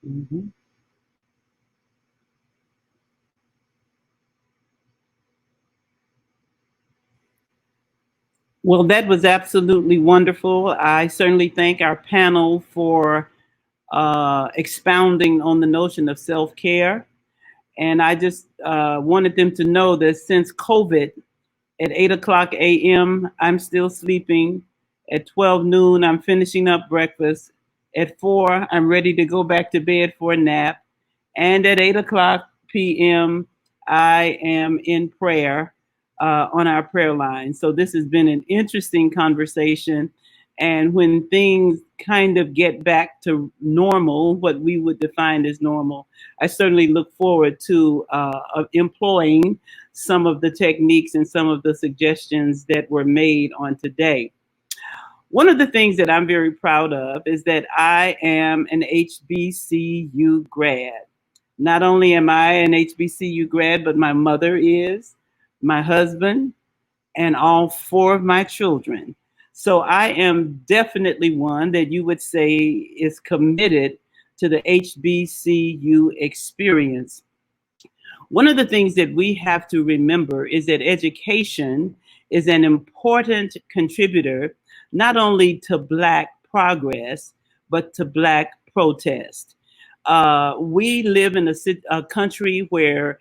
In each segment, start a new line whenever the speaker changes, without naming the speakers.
Mhm. Well, that was absolutely wonderful. I certainly thank our panel for expounding on the notion of self care. And I just wanted them to know that since COVID, at 8 o'clock a.m., I'm still sleeping. At 12 noon, I'm finishing up breakfast. At 4, I'm ready to go back to bed for a nap. And at 8 o'clock p.m., I am in prayer on our prayer line. So this has been an interesting conversation. And when things kind of get back to normal, what we would define as normal, I certainly look forward to employing some of the techniques and some of the suggestions that were made on today. One of the things that I'm very proud of is that I am an HBCU grad. Not only am I an HBCU grad, but my mother is, my husband, and all 4 of my children. So I am definitely one that you would say is committed to the HBCU experience. One of the things that we have to remember is that education is an important contributor not only to Black progress, but to Black protest. We live in a country where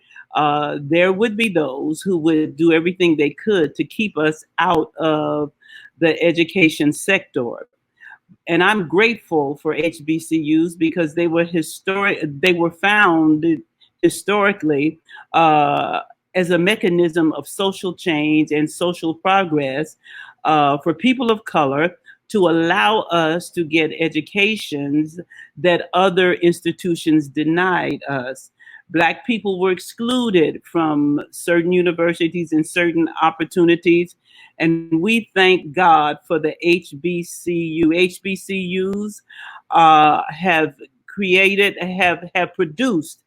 there would be those who would do everything they could to keep us out of the education sector. And I'm grateful for HBCUs because they were founded historically as a mechanism of social change and social progress for people of color to allow us to get educations that other institutions denied us. Black people were excluded from certain universities and certain opportunities. And we thank God for the HBCU. HBCUs have have produced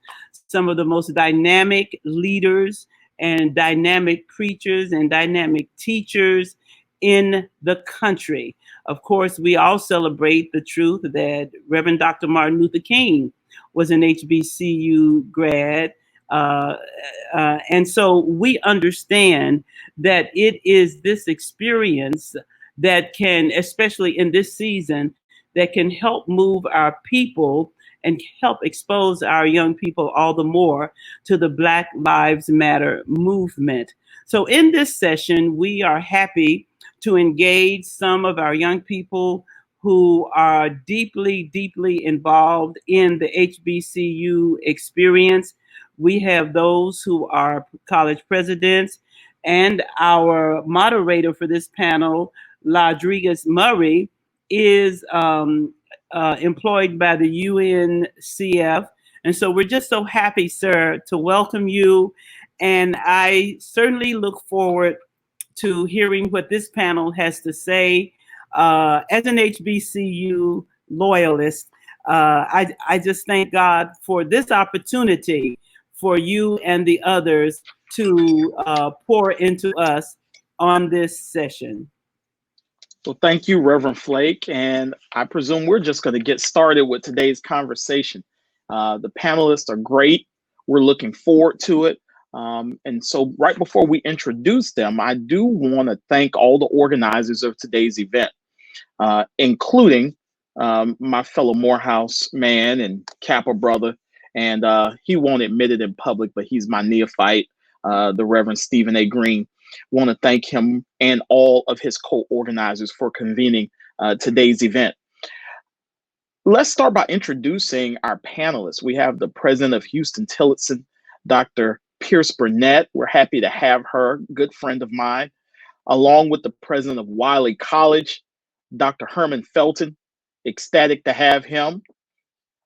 some of the most dynamic leaders and dynamic preachers and dynamic teachers in the country. Of course, we all celebrate the truth that Reverend Dr. Martin Luther King was an HBCU grad. And so we understand that it is this experience that can, especially in this season, that can help move our people and help expose our young people all the more to the Black Lives Matter movement. So in this session, we are happy to engage some of our young people who are deeply, deeply involved in the HBCU experience. We have those who are college presidents, and our moderator for this panel, Rodriguez Murray, is employed by the UNCF. And so we're just so happy, sir, to welcome you. And I certainly look forward to hearing what this panel has to say. As an HBCU loyalist, I just thank God for this opportunity for you and the others to pour into us on this session.
Well, thank you, Reverend Flake. And I presume we're just going to get started with today's conversation. The panelists are great. We're looking forward to it. And so right before we introduce them, I do want to thank all the organizers of today's event, including my fellow Morehouse man and Kappa brother. And he won't admit it in public, but he's my neophyte, the Reverend Stephen A. Green. Want to thank him and all of his co-organizers for convening today's event. Let's start by introducing our panelists. We have the president of Huston-Tillotson, Dr. Pierce Burnett. We're happy to have her, good friend of mine, along with the president of Wiley College, Dr. Herman Felton. Ecstatic to have him.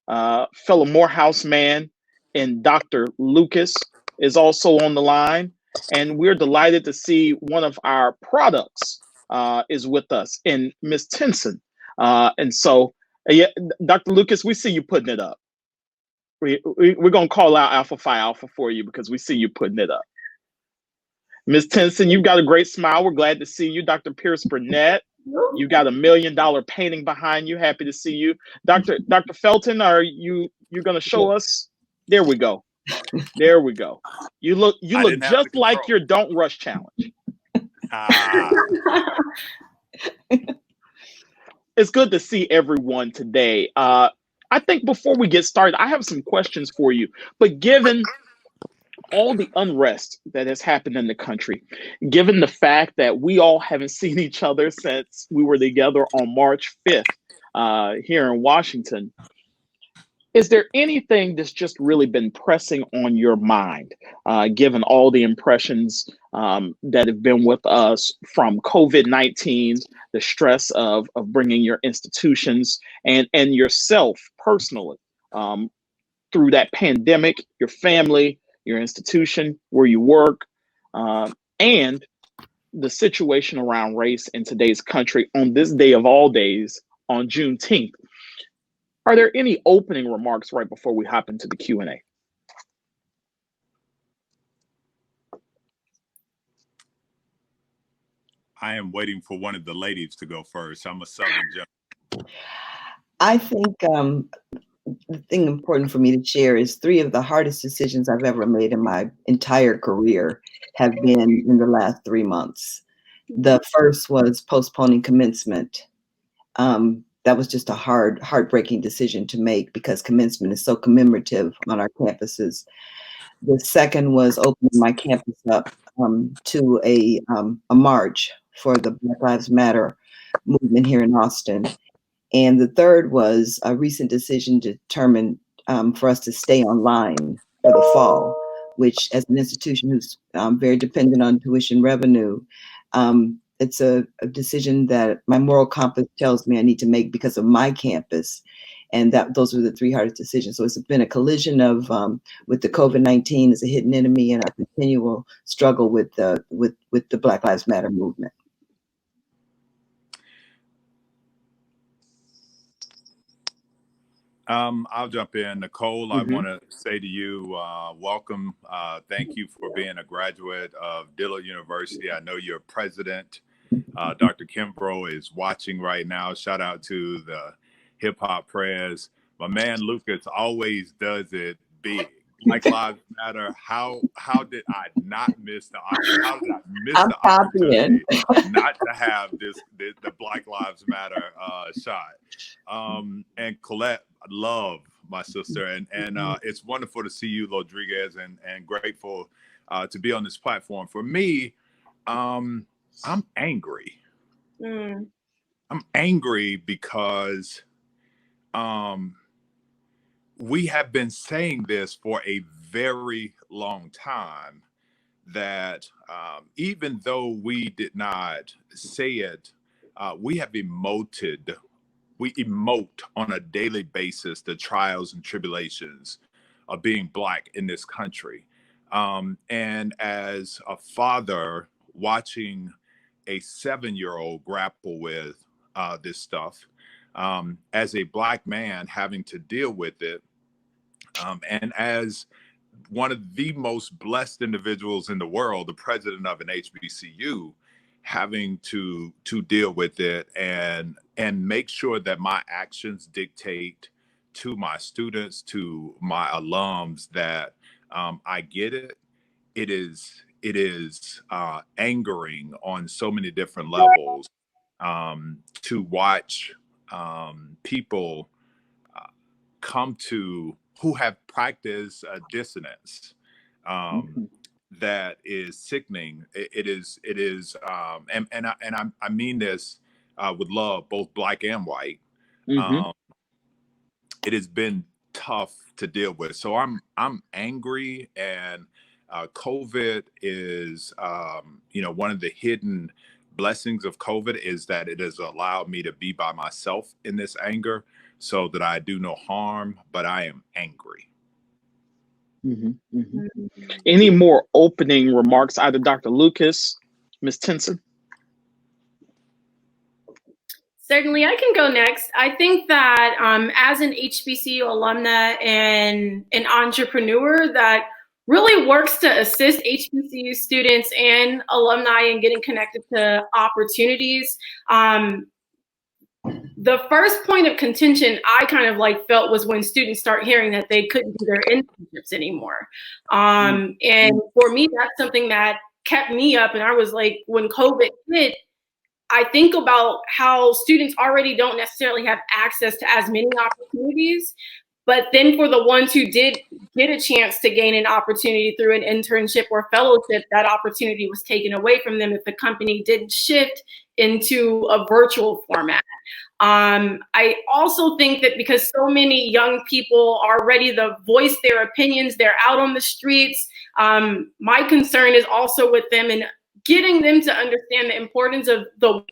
Fellow Morehouse man and Dr. Lucas is also on the line. And we're delighted to see one of our products is with us in Ms. Tenson. And so, yeah, Dr. Lucas, we see you putting it up. We're going to call out Alpha Phi Alpha for you because we see you putting it up. Ms. Tenson, you've got a great smile. We're glad to see you. Dr. Pierce Burnett, You got $1 million painting behind you. Happy to see you. Dr. Felton, are you going to show us? There we go. There we go. You look just like your Don't Rush challenge. It's good to see everyone today. I think before we get started, I have some questions for you. But given all the unrest that has happened in the country, given the fact that we all haven't seen each other since we were together on March 5th here in Washington, is there anything that's just really been pressing on your mind, given all the impressions that have been with us from COVID-19, the stress of bringing your institutions and yourself personally through that pandemic, your family, your institution, where you work, and the situation around race in today's country on this day of all days, on Juneteenth? Are there any opening remarks right before we hop into the Q&A?
I am waiting for one of the ladies to go first. I'm a Southern gentleman.
I think the thing important for me to share is 3 of the hardest decisions I've ever made in my entire career have been in the last 3 months. The first was postponing commencement. That was just a heartbreaking decision to make because commencement is so commemorative on our campuses. The second was opening my campus up to a march for the Black Lives Matter movement here in Austin. And the third was a recent decision to determine for us to stay online for the fall, which as an institution who's very dependent on tuition revenue, it's a decision that my moral compass tells me I need to make because of my campus. And those were the 3 hardest decisions. So it's been a collision of with the COVID-19 as a hidden enemy and a continual struggle with the Black Lives Matter movement.
I'll jump in. Nicole, I want to say to you, welcome. Thank you for being a graduate of Dillard University. I know your president, Dr. Kimbrough, is watching right now. Shout out to the hip hop prayers. My man Lucas always does it big. Black Lives Matter. How did I not miss the opportunity not to have the Black Lives Matter shot? And Colette, I love my sister, and it's wonderful to see you, Rodriguez, and grateful to be on this platform. For me, I'm angry. I'm angry because we have been saying this for a very long time, that even though we did not say it, we have emoted. We emote on a daily basis the trials and tribulations of being Black in this country. And as a father watching a 7-year-old grapple with this stuff, as a Black man having to deal with it, and as one of the most blessed individuals in the world, the president of an HBCU, having to deal with it and make sure that my actions dictate to my students, to my alums, that I get it. It is angering on so many different levels to watch people come to who have practiced dissonance that is sickening. It is, and I mean this with love, both Black and white. It has been tough to deal with. So I'm angry, and COVID is, one of the hidden blessings of COVID is that it has allowed me to be by myself in this anger, so that I do no harm, but I am angry.
Any more opening remarks, either Dr. Lucas, Ms. Tinson?
Certainly, I can go next. I think that as an HBCU alumna and an entrepreneur, that really works to assist HBCU students and alumni in getting connected to opportunities. The first point of contention I kind of like felt was when students start hearing that they couldn't do their internships anymore. And for me, that's something that kept me up. And I was like, when COVID hit, I think about how students already don't necessarily have access to as many opportunities. But then for the ones who did get a chance to gain an opportunity through an internship or fellowship, that opportunity was taken away from them if the company didn't shift into a virtual format. I also think that because so many young people are ready to voice their opinions, they're out on the streets. My concern is also with them and getting them to understand the importance of the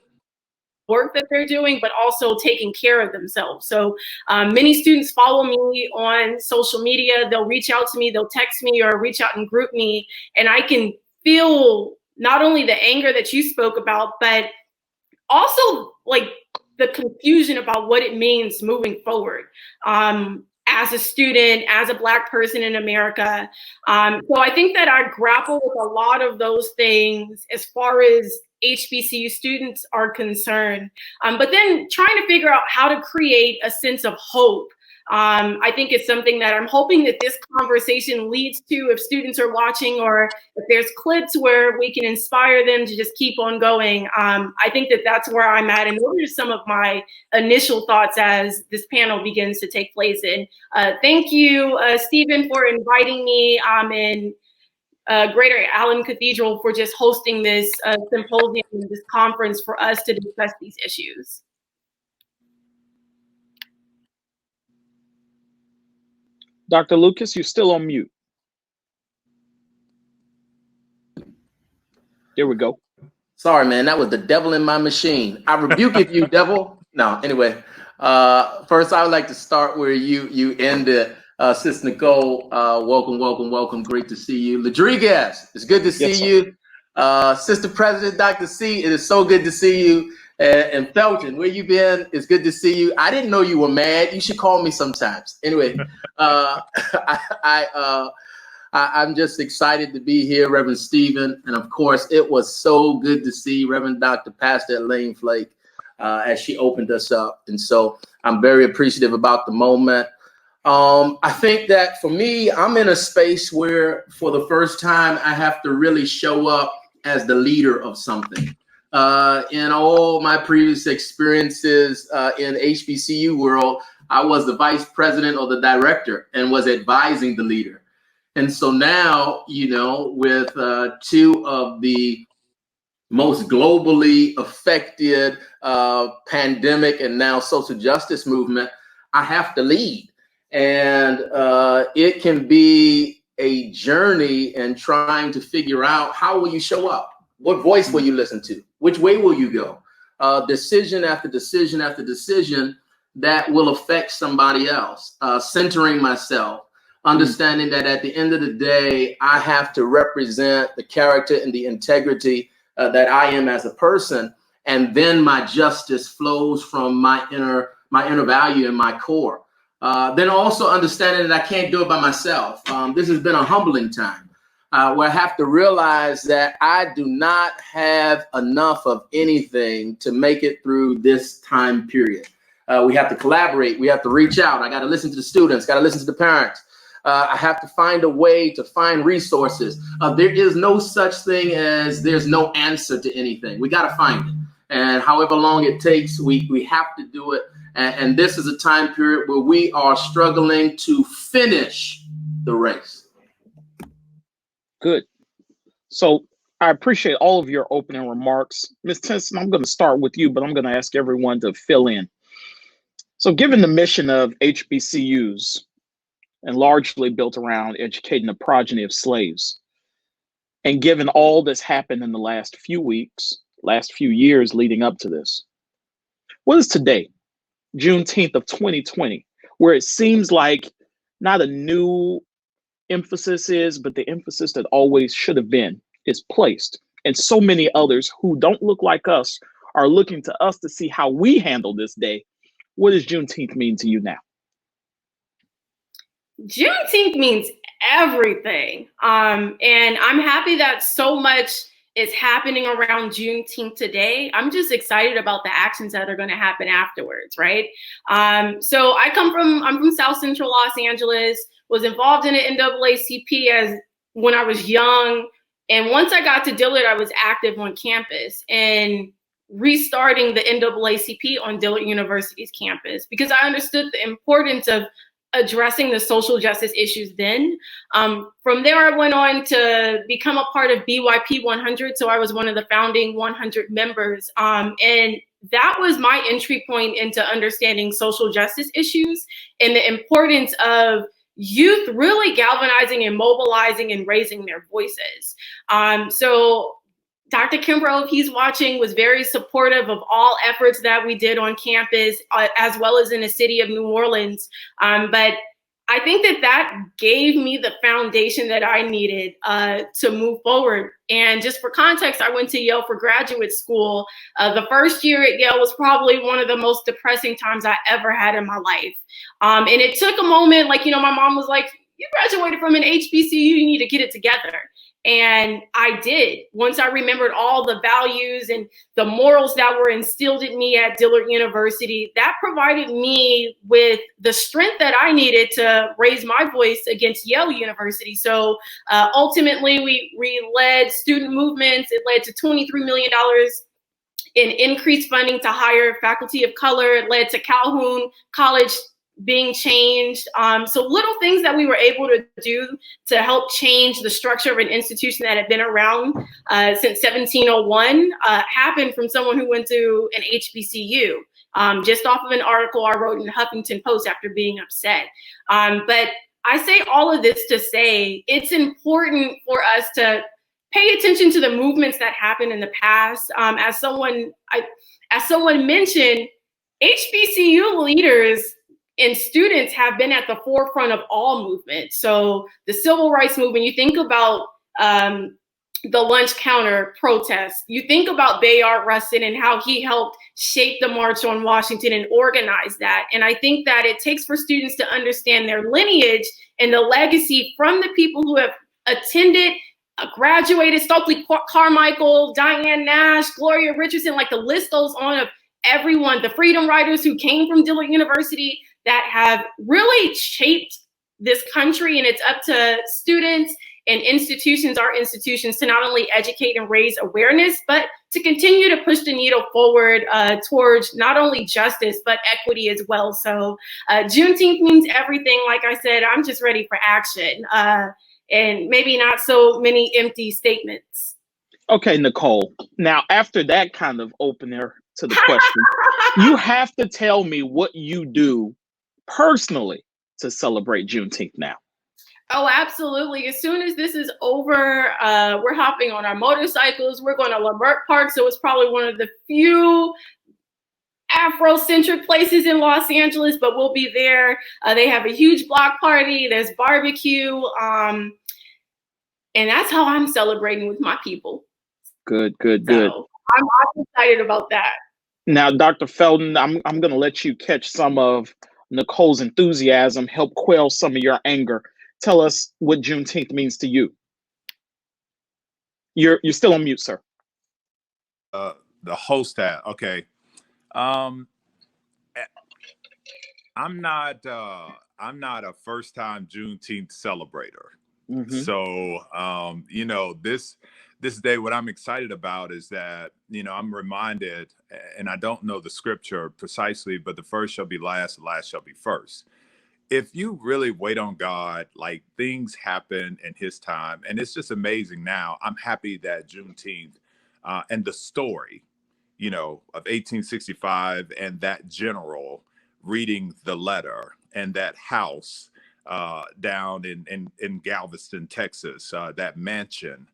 work that they're doing, but also taking care of themselves. So many students follow me on social media. They'll reach out to me, they'll text me or reach out and group me. And I can feel not only the anger that you spoke about, but also like the confusion about what it means moving forward. As a student, as a Black person in America. So I think that I grapple with a lot of those things as far as HBCU students are concerned. But then trying to figure out how to create a sense of hope. I think it's something that I'm hoping that this conversation leads to if students are watching or if there's clips where we can inspire them to just keep on going. I think that that's where I'm at. And those are some of my initial thoughts as this panel begins to take place. And thank you, Stephen, for inviting me and Greater Allen Cathedral for just hosting this symposium and this conference for us to discuss these issues.
Dr. Lucas, you're still on mute. There we go.
Sorry, man, that was the devil in my machine. I rebuke it, you devil. No, anyway, first I would like to start where you ended. Sis Nicole, welcome. Great to see you. Rodriguez, it's good to see you. Sister President, Dr. C, it is so good to see you. And Felton, where you been? It's good to see you. I didn't know you were mad. You should call me sometimes. Anyway, I'm just excited to be here, Reverend Stephen. And of course, it was so good to see Reverend Dr. Pastor Elaine Flake as she opened us up. And so I'm very appreciative about the moment. I think that for me, I'm in a space where for the first time, I have to really show up as the leader of something. In all my previous experiences in HBCU world, I was the vice president or the director and was advising the leader. And so now, you know, with two of the most globally affected pandemic and now social justice movement, I have to lead. And it can be a journey in trying to figure out how will you show up? What voice will you listen to? Which way will you go? Decision after decision after decision that will affect somebody else. Centering myself, understanding that at the end of the day, I have to represent the character and the integrity that I am as a person. And then my justice flows from my inner value and my core. Then also understanding that I can't do it by myself. This has been a humbling time. Where I have to realize that I do not have enough of anything to make it through this time period. We have to collaborate. We have to reach out. I got to listen to the students, got to listen to the parents. I have to find a way to find resources. There is no such thing as there's no answer to anything. We got to find it. And however long it takes, we have to do it. And this is a time period where we are struggling to finish the race.
Good. So I appreciate all of your opening remarks. Ms. Tennyson, I'm going to start with you, but I'm going to ask everyone to fill in. So given the mission of HBCUs and largely built around educating the progeny of slaves, and given all that's happened in the last few weeks, last few years leading up to this, what is today, Juneteenth of 2020, where it seems like not a new emphasis is, but the emphasis that always should have been is placed. And so many others who don't look like us are looking to us to see how we handle this day. What does Juneteenth mean to you now?
Juneteenth means everything. And I'm happy that so much is happening around Juneteenth today. I'm just excited about the actions that are going to happen afterwards, right? So I'm from South Central Los Angeles, was involved in the NAACP when I was young. And once I got to Dillard, I was active on campus and restarting the NAACP on Dillard University's campus because I understood the importance of addressing the social justice issues then. From there, I went on to become a part of BYP 100. So I was one of the founding 100 members. And that was my entry point into understanding social justice issues and the importance of youth really galvanizing and mobilizing and raising their voices. So Dr. Kimbrough, if he's watching, was very supportive of all efforts that we did on campus, as well as in the city of New Orleans. But I think that gave me the foundation that I needed to move forward. And just for context, I went to Yale for graduate school. The first year at Yale was probably one of the most depressing times I ever had in my life. And it took a moment, like, my mom was like, you graduated from an HBCU, you need to get it together. And I did. Once I remembered all the values and the morals that were instilled in me at Dillard University, that provided me with the strength that I needed to raise my voice against Yale University. So ultimately, we led student movements. It led to $23 million in increased funding to hire faculty of color. It led to Calhoun College being changed. So little things that we were able to do to help change the structure of an institution that had been around since 1701 happened from someone who went to an HBCU, just off of an article I wrote in the Huffington Post after being upset. But I say all of this to say it's important for us to pay attention to the movements that happened in the past. As someone mentioned, HBCU leaders and students have been at the forefront of all movements. So the civil rights movement, you think about the lunch counter protests, you think about Bayard Rustin and how he helped shape the March on Washington and organize that. And I think that it takes for students to understand their lineage and the legacy from the people who have attended, graduated, Stokely Carmichael, Diane Nash, Gloria Richardson, like the list goes on of everyone, the freedom riders who came from Dillard University, that have really shaped this country. And it's up to students and institutions, our institutions, to not only educate and raise awareness, but to continue to push the needle forward towards not only justice, but equity as well. So Juneteenth means everything. Like I said, I'm just ready for action and maybe not so many empty statements.
Okay, Nicole. Now, after that kind of opener to the question, you have to tell me what you do personally to celebrate Juneteenth now.
Oh, absolutely. As soon as this is over, we're hopping on our motorcycles. We're going to Lamert Park. So it's probably one of the few Afrocentric places in Los Angeles, but we'll be there. They have a huge block party. There's barbecue. And that's how I'm celebrating with my people.
Good.
So I'm excited about that.
Now, Dr. Felton, I'm going to let you catch some of Nicole's enthusiasm, help quell some of your anger. Tell us what Juneteenth means to you. You're still on mute, sir.
The host hat. Okay. I'm not a first-time Juneteenth celebrator. Mm-hmm. So, this day, what I'm excited about is that, I'm reminded, and I don't know the scripture precisely, but the first shall be last, the last shall be first. If you really wait on God, like, things happen in his time, and it's just amazing now. I'm happy that Juneteenth and the story, of 1865 and that general reading the letter and that house down in Galveston, Texas, that mansion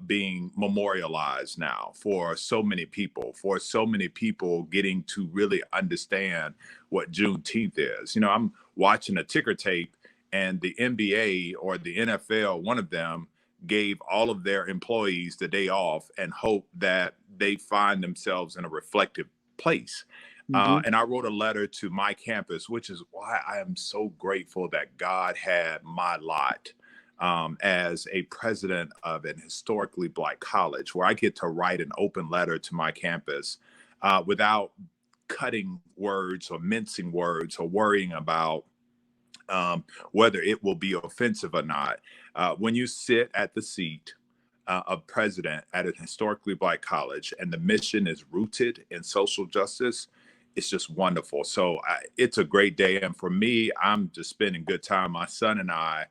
being memorialized now for so many people getting to really understand what Juneteenth is. I'm watching a ticker tape, and the NBA or the NFL, one of them, gave all of their employees the day off and hope that they find themselves in a reflective place.
Mhm.
And I wrote a letter to my campus, which is why I am so grateful that God had my lot as a president of an historically Black college, where I get to write an open letter to my campus without cutting words or mincing words or worrying about whether it will be offensive or not. When you sit at the seat of president at a historically Black college and the mission is rooted in social justice, it's just wonderful. So it's a great day. And for me, I'm just spending good time. My son and I,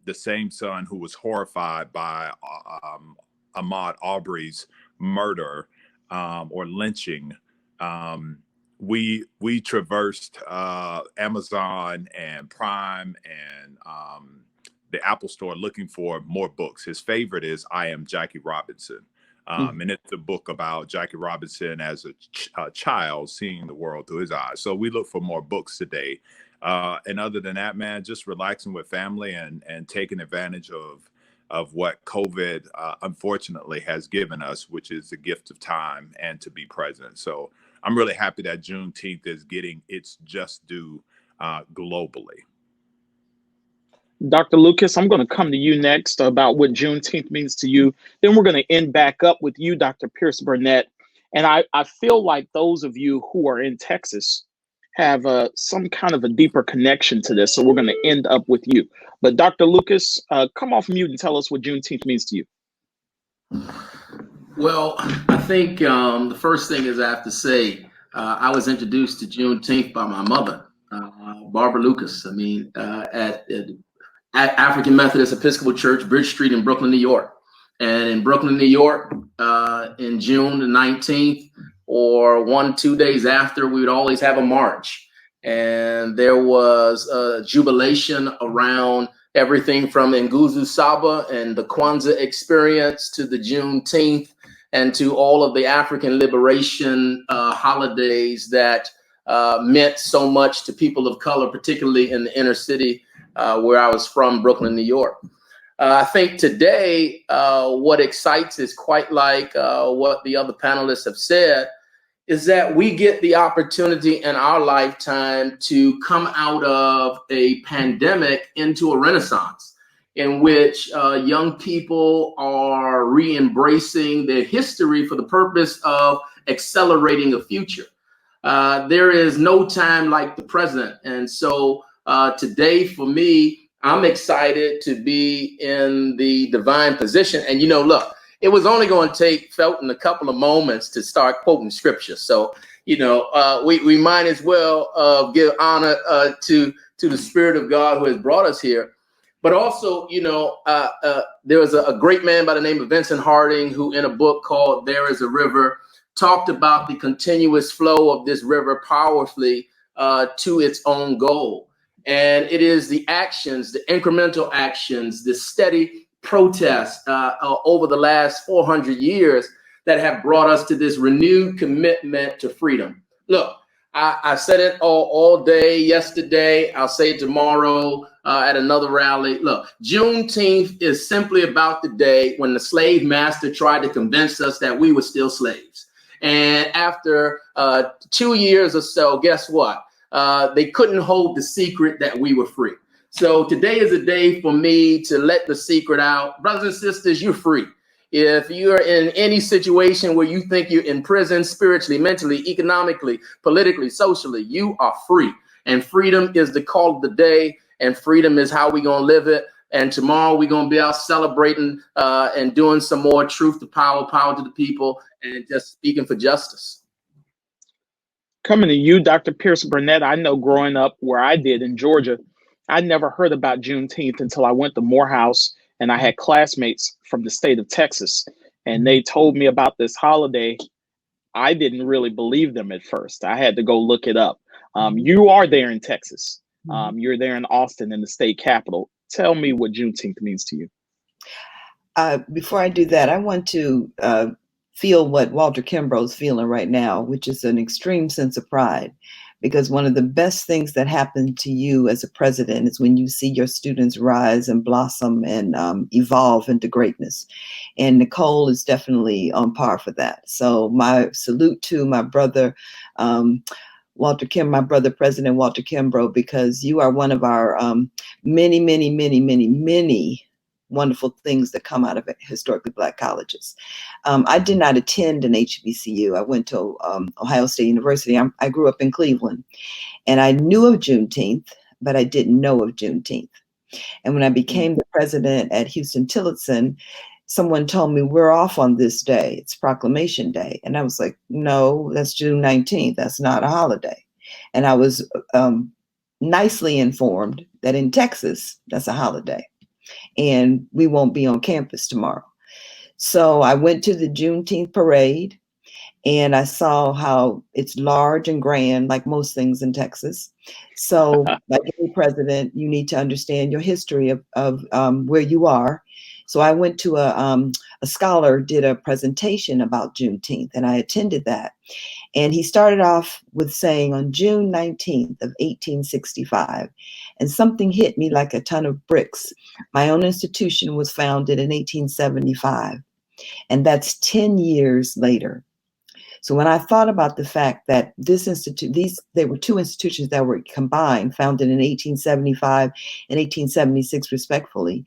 the same son who was horrified by Ahmaud Arbery's murder or lynching, we traversed Amazon and Prime and the Apple Store looking for more books. His favorite is I Am Jackie Robinson. And it's a book about Jackie Robinson as a child seeing the world through his eyes. So we look for more books today. And other than that, man, just relaxing with family and taking advantage of what COVID unfortunately has given us, which is the gift of time and to be present. So I'm really happy that Juneteenth is getting its just due globally.
Dr. Lucas, I'm going to come to you next about what Juneteenth means to you. Then we're going to end back up with you, Dr. Pierce Burnett. And I feel like those of you who are in Texas have some kind of a deeper connection to this. So we're going to end up with you. But Dr. Lucas, come off mute and tell us what Juneteenth means to you.
Well, I think the first thing is I have to say, I was introduced to Juneteenth by my mother, Barbara Lucas. I mean, at African Methodist Episcopal Church, Bridge Street in Brooklyn, New York. And in Brooklyn, New York, in June the 19th, or 1-2 days after, we would always have a march. And there was a jubilation around everything from Nguzo Saba and the Kwanzaa experience to the Juneteenth and to all of the African liberation holidays that meant so much to people of color, particularly in the inner city where I was from, Brooklyn, New York. I think today what excites is quite like what the other panelists have said, is that we get the opportunity in our lifetime to come out of a pandemic into a renaissance in which young people are re-embracing their history for the purpose of accelerating a future. There is no time like the present. And so today for me, I'm excited to be in the divine position. And, you know, look, it was only going to take Felton a couple of moments to start quoting scripture. So, you know, we might as well give honor to the Spirit of God who has brought us here. But also, you know, there was a great man by the name of Vincent Harding who in a book called There Is a River talked about the continuous flow of this river powerfully to its own goal. And it is the actions, the incremental actions, the steady protests over the last 400 years that have brought us to this renewed commitment to freedom. Look, I said it all day yesterday. I'll say it tomorrow at another rally. Look, Juneteenth is simply about the day when the slave master tried to convince us that we were still slaves. And after 2 years or so, guess what? They couldn't hold the secret that we were free. So today is a day for me to let the secret out. Brothers and sisters, you're free. If you're in any situation where you think you're in prison spiritually, mentally, economically, politically, socially, you are free. And freedom is the call of the day. And freedom is how we're going to live it. And tomorrow we're going to be out celebrating and doing some more truth to power, power to the people, and just speaking for justice.
Coming to you, Dr. Pierce Burnett, I know growing up where I did in Georgia, I never heard about Juneteenth until I went to Morehouse and I had classmates from the state of Texas and they told me about this holiday. I didn't really believe them at first. I had to go look it up. You are there in Texas. You're there in Austin in the state capital. Tell me what Juneteenth means to you.
Before I do that, I want to feel what Walter Kimbrough's feeling right now, which is an extreme sense of pride, because one of the best things that happened to you as a president is when you see your students rise and blossom and evolve into greatness. And Nicole is definitely on par for that. So my salute to my brother, Walter Kim, my brother, President Walter Kimbrough, because you are one of our many, many, many, many, many wonderful things that come out of historically Black colleges. I did not attend an HBCU. I went to Ohio State University. I grew up in Cleveland, and I knew of Juneteenth, but I didn't know of Juneteenth. And when I became the president at Houston-Tillotson, someone told me, we're off on this day. It's Proclamation Day. And I was like, no, that's June 19th. That's not a holiday. And I was nicely informed that in Texas, that's a holiday. And we won't be on campus tomorrow. So I went to the Juneteenth Parade, and I saw how it's large and grand, like most things in Texas. So like any president, you need to understand your history of where you are. So I went to a scholar did a presentation about Juneteenth, and I attended that. And he started off with saying on June 19th of 1865, and something hit me like a ton of bricks. My own institution was founded in 1875, and that's 10 years later. So when I thought about the fact that there were two institutions that were combined, founded in 1875 and 1876 respectively,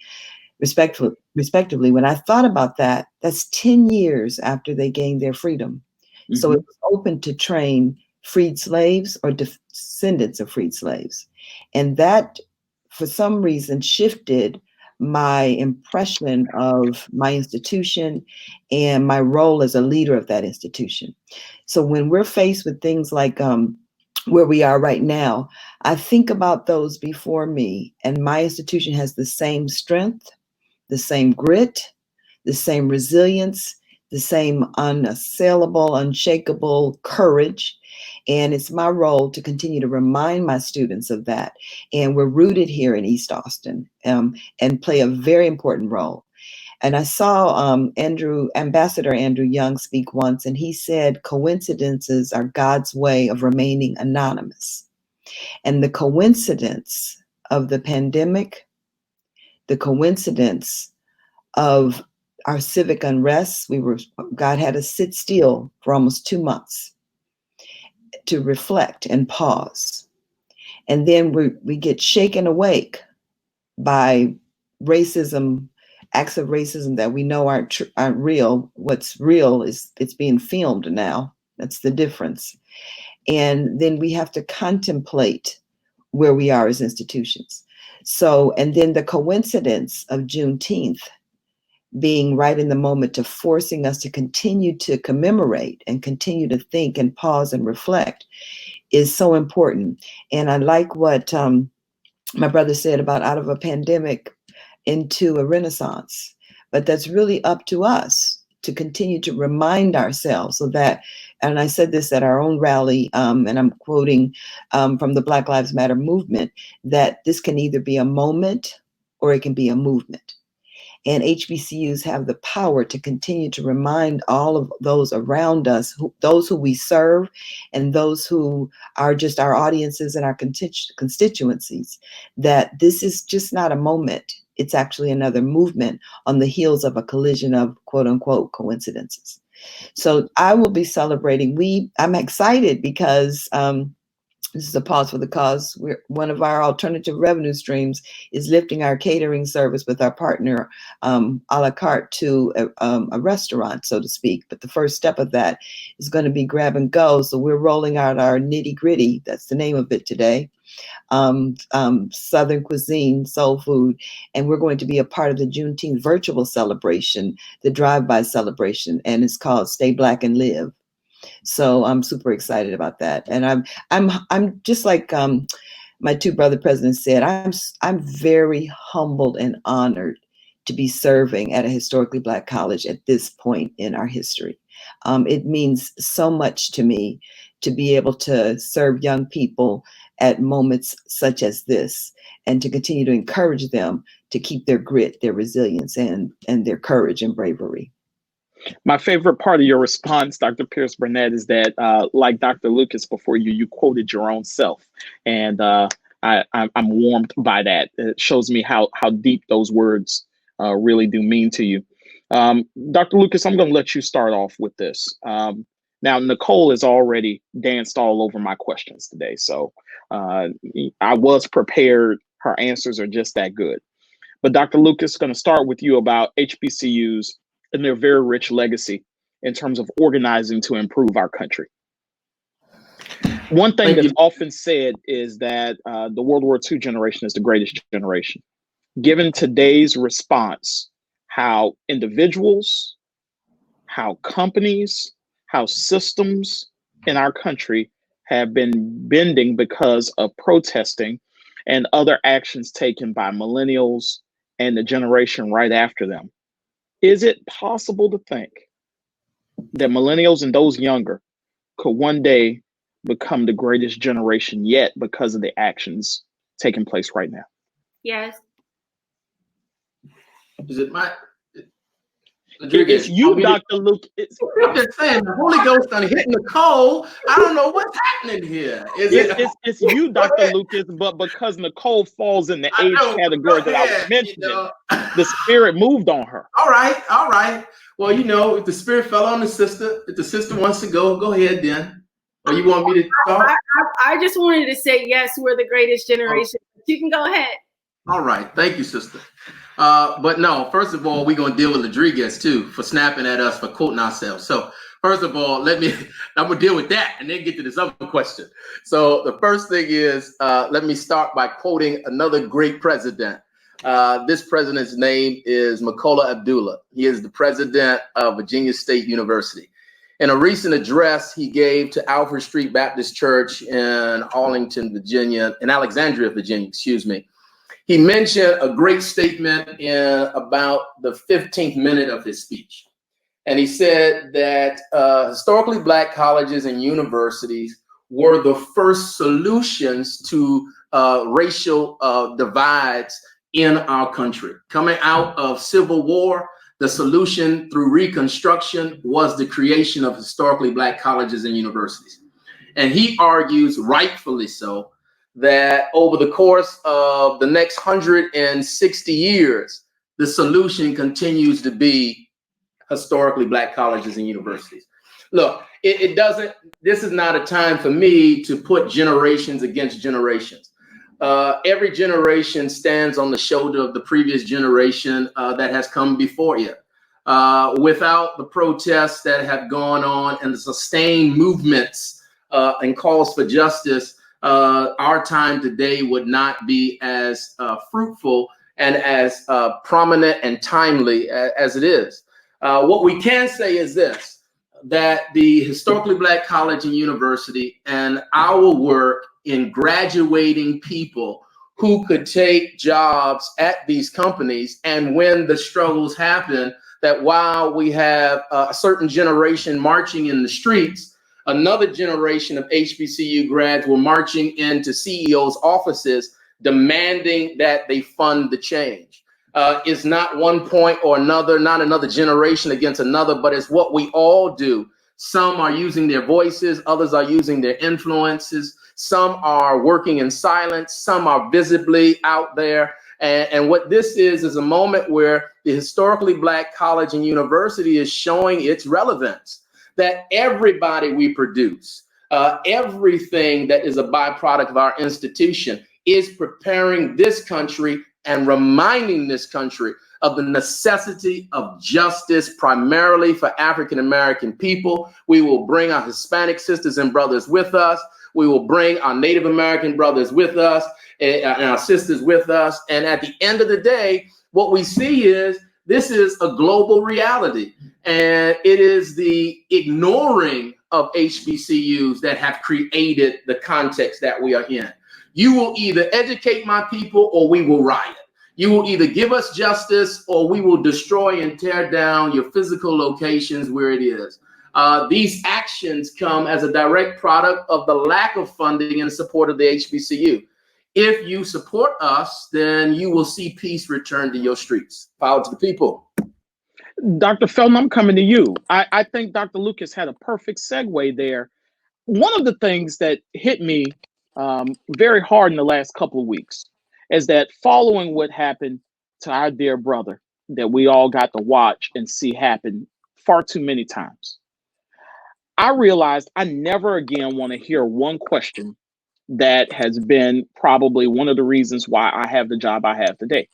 when I thought about that, that's 10 years after they gained their freedom. Mm-hmm. So it was open to train freed slaves or descendants of freed slaves. And that, for some reason, shifted my impression of my institution and my role as a leader of that institution. So when we're faced with things like where we are right now, I think about those before me, and my institution has the same strength, the same grit, the same resilience, the same unassailable, unshakable courage. And it's my role to continue to remind my students of that. And we're rooted here in East Austin and play a very important role. And I saw Ambassador Andrew Young speak once, and he said, coincidences are God's way of remaining anonymous. And the coincidence of the pandemic, the coincidence of our civic unrest, God had us sit still for almost 2 months to reflect and pause. And then we get shaken awake by racism, acts of racism that we know aren't real. What's real is it's being filmed now. That's the difference. And then we have to contemplate where we are as institutions. So, and then the coincidence of Juneteenth being right in the moment to forcing us to continue to commemorate and continue to think and pause and reflect is so important. And I like what my brother said about out of a pandemic into a renaissance, but that's really up to us to continue to remind ourselves so that, and I said this at our own rally, and I'm quoting from the Black Lives Matter movement, that this can either be a moment or it can be a movement. And HBCUs have the power to continue to remind all of those around us, those who we serve and those who are just our audiences and our constituencies, that this is just not a moment. It's actually another movement on the heels of a collision of quote unquote coincidences. So I will be celebrating. I'm excited because this is a pause for the cause. One of our alternative revenue streams is lifting our catering service with our partner a la carte to a restaurant, so to speak. But the first step of that is going to be grab and go. So we're rolling out our nitty gritty. That's the name of it today. Southern cuisine, soul food. And we're going to be a part of the Juneteenth virtual celebration, the drive-by celebration, and it's called Stay Black and Live. So I'm super excited about that. And I'm just like my two brother presidents said, I'm very humbled and honored to be serving at a historically Black college at this point in our history. It means so much to me to be able to serve young people at moments such as this and to continue to encourage them to keep their grit, their resilience, and their courage and bravery.
My favorite part of your response, Dr. Pierce Burnett, is that, like Dr. Lucas before you, you quoted your own self, and I'm warmed by that. It shows me how deep those words really do mean to you. Dr. Lucas, I'm going to let you start off with this. Now, Nicole has already danced all over my questions today, so I was prepared. Her answers are just that good. But Dr. Lucas, going to start with you about HBCUs and their very rich legacy in terms of organizing to improve our country. One thing that's often said is that the World War II generation is the greatest generation. Given today's response, how individuals, how companies, how systems in our country have been bending because of protesting and other actions taken by millennials and the generation right after them. Is it possible to think that millennials and those younger could one day become the greatest generation yet because of the actions taking place right now?
Yes.
Is it my?
It's you, Dr. Luke.
I'm just saying, the Holy Ghost done hit Nicole. I don't know what's happening here.
It's you, Dr. Lucas, but because Nicole falls in the age category that I was mentioning, the Spirit moved on her.
All right. Well, if the Spirit fell on the sister, if the sister wants to go ahead then. Or you want me to talk?
I just wanted to say, yes, we're the greatest generation. You can go ahead. All
right. Thank you, sister. But no, first of all, we're going to deal with Rodriguez, too, for snapping at us, for quoting ourselves. So first of all, I'm going to deal with that and then get to this other question. So the first thing is, let me start by quoting another great president. This president's name is Makola Abdullah. He is the president of Virginia State University. In a recent address he gave to Alfred Street Baptist Church in Alexandria, Virginia, he mentioned a great statement in about the 15th minute of his speech. And he said that historically Black colleges and universities were the first solutions to racial divides in our country. Coming out of Civil War, the solution through Reconstruction was the creation of historically Black colleges and universities. And he argues, rightfully so, that over the course of the next 160 years, the solution continues to be historically Black colleges and universities. Look, this is not a time for me to put generations against generations. Every generation stands on the shoulder of the previous generation that has come before it. Without the protests that have gone on and the sustained movements and calls for justice, our time today would not be as fruitful and as prominent and timely as it is. What we can say is this, that the historically Black college and university and our work in graduating people who could take jobs at these companies, and when the struggles happen, that while we have a certain generation marching in the streets, another generation of HBCU grads were marching into CEOs' offices demanding that they fund the change. It's not one point or another, not another generation against another, but it's what we all do. Some are using their voices, others are using their influences, some are working in silence, some are visibly out there. And what this is a moment where the historically Black college and university is showing its relevance, that everybody we produce, everything that is a byproduct of our institution is preparing this country and reminding this country of the necessity of justice, primarily for African-American people. We will bring our Hispanic sisters and brothers with us. We will bring our Native American brothers with us and our sisters with us. And at the end of the day, what we see is this is a global reality. And it is the ignoring of HBCUs that have created the context that we are in. You will either educate my people or we will riot. You will either give us justice or we will destroy and tear down your physical locations where it is. These actions come as a direct product of the lack of funding and support of the HBCU. If you support us, then you will see peace return to your streets. Power to the people.
Dr. Felton, I'm coming to you. I think Dr. Lucas had a perfect segue there. One of the things that hit me very hard in the last couple of weeks is that following what happened to our dear brother that we all got to watch and see happen far too many times, I realized I never again want to hear one question that has been probably one of the reasons why I have the job I have today.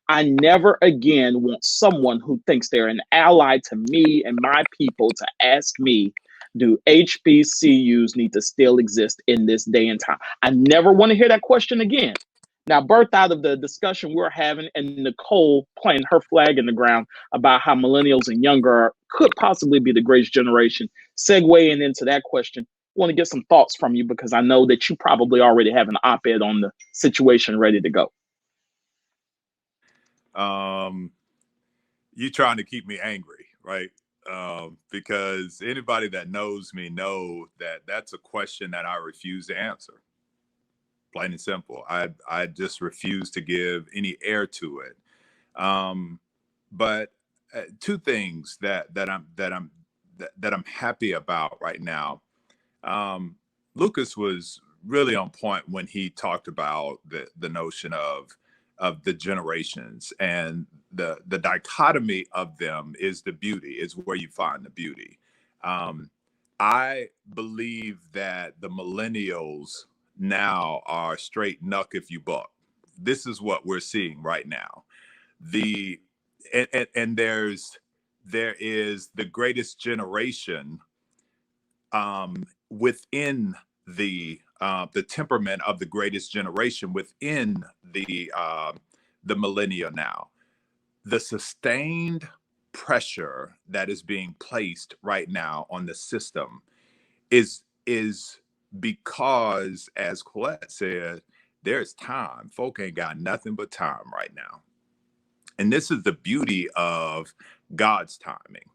I never again want someone who thinks they're an ally to me and my people to ask me, do HBCUs need to still exist in this day and time? I never want to hear that question again. Now, birthed out of the discussion we're having and Nicole playing her flag in the ground about how millennials and younger could possibly be the greatest generation, segueing into that question, want to get some thoughts from you because I know that you probably already have an op-ed on the situation ready to go.
You trying to keep me angry, right? Because anybody that knows me know that that's a question that I refuse to answer. Plain and simple. I just refuse to give any air to it. But two things that I'm happy about right now. Lucas was really on point when he talked about the notion of the generations, and the dichotomy of them is the beauty, is where you find the beauty. I believe that the millennials now are straight knuck if you buck. This is what we're seeing right now. And there is the greatest generation within the temperament of the greatest generation within the millennia now. The sustained pressure that is being placed right now on the system is because, as Colette said, there's time. Folk ain't got nothing but time right now. And this is the beauty of God's timing.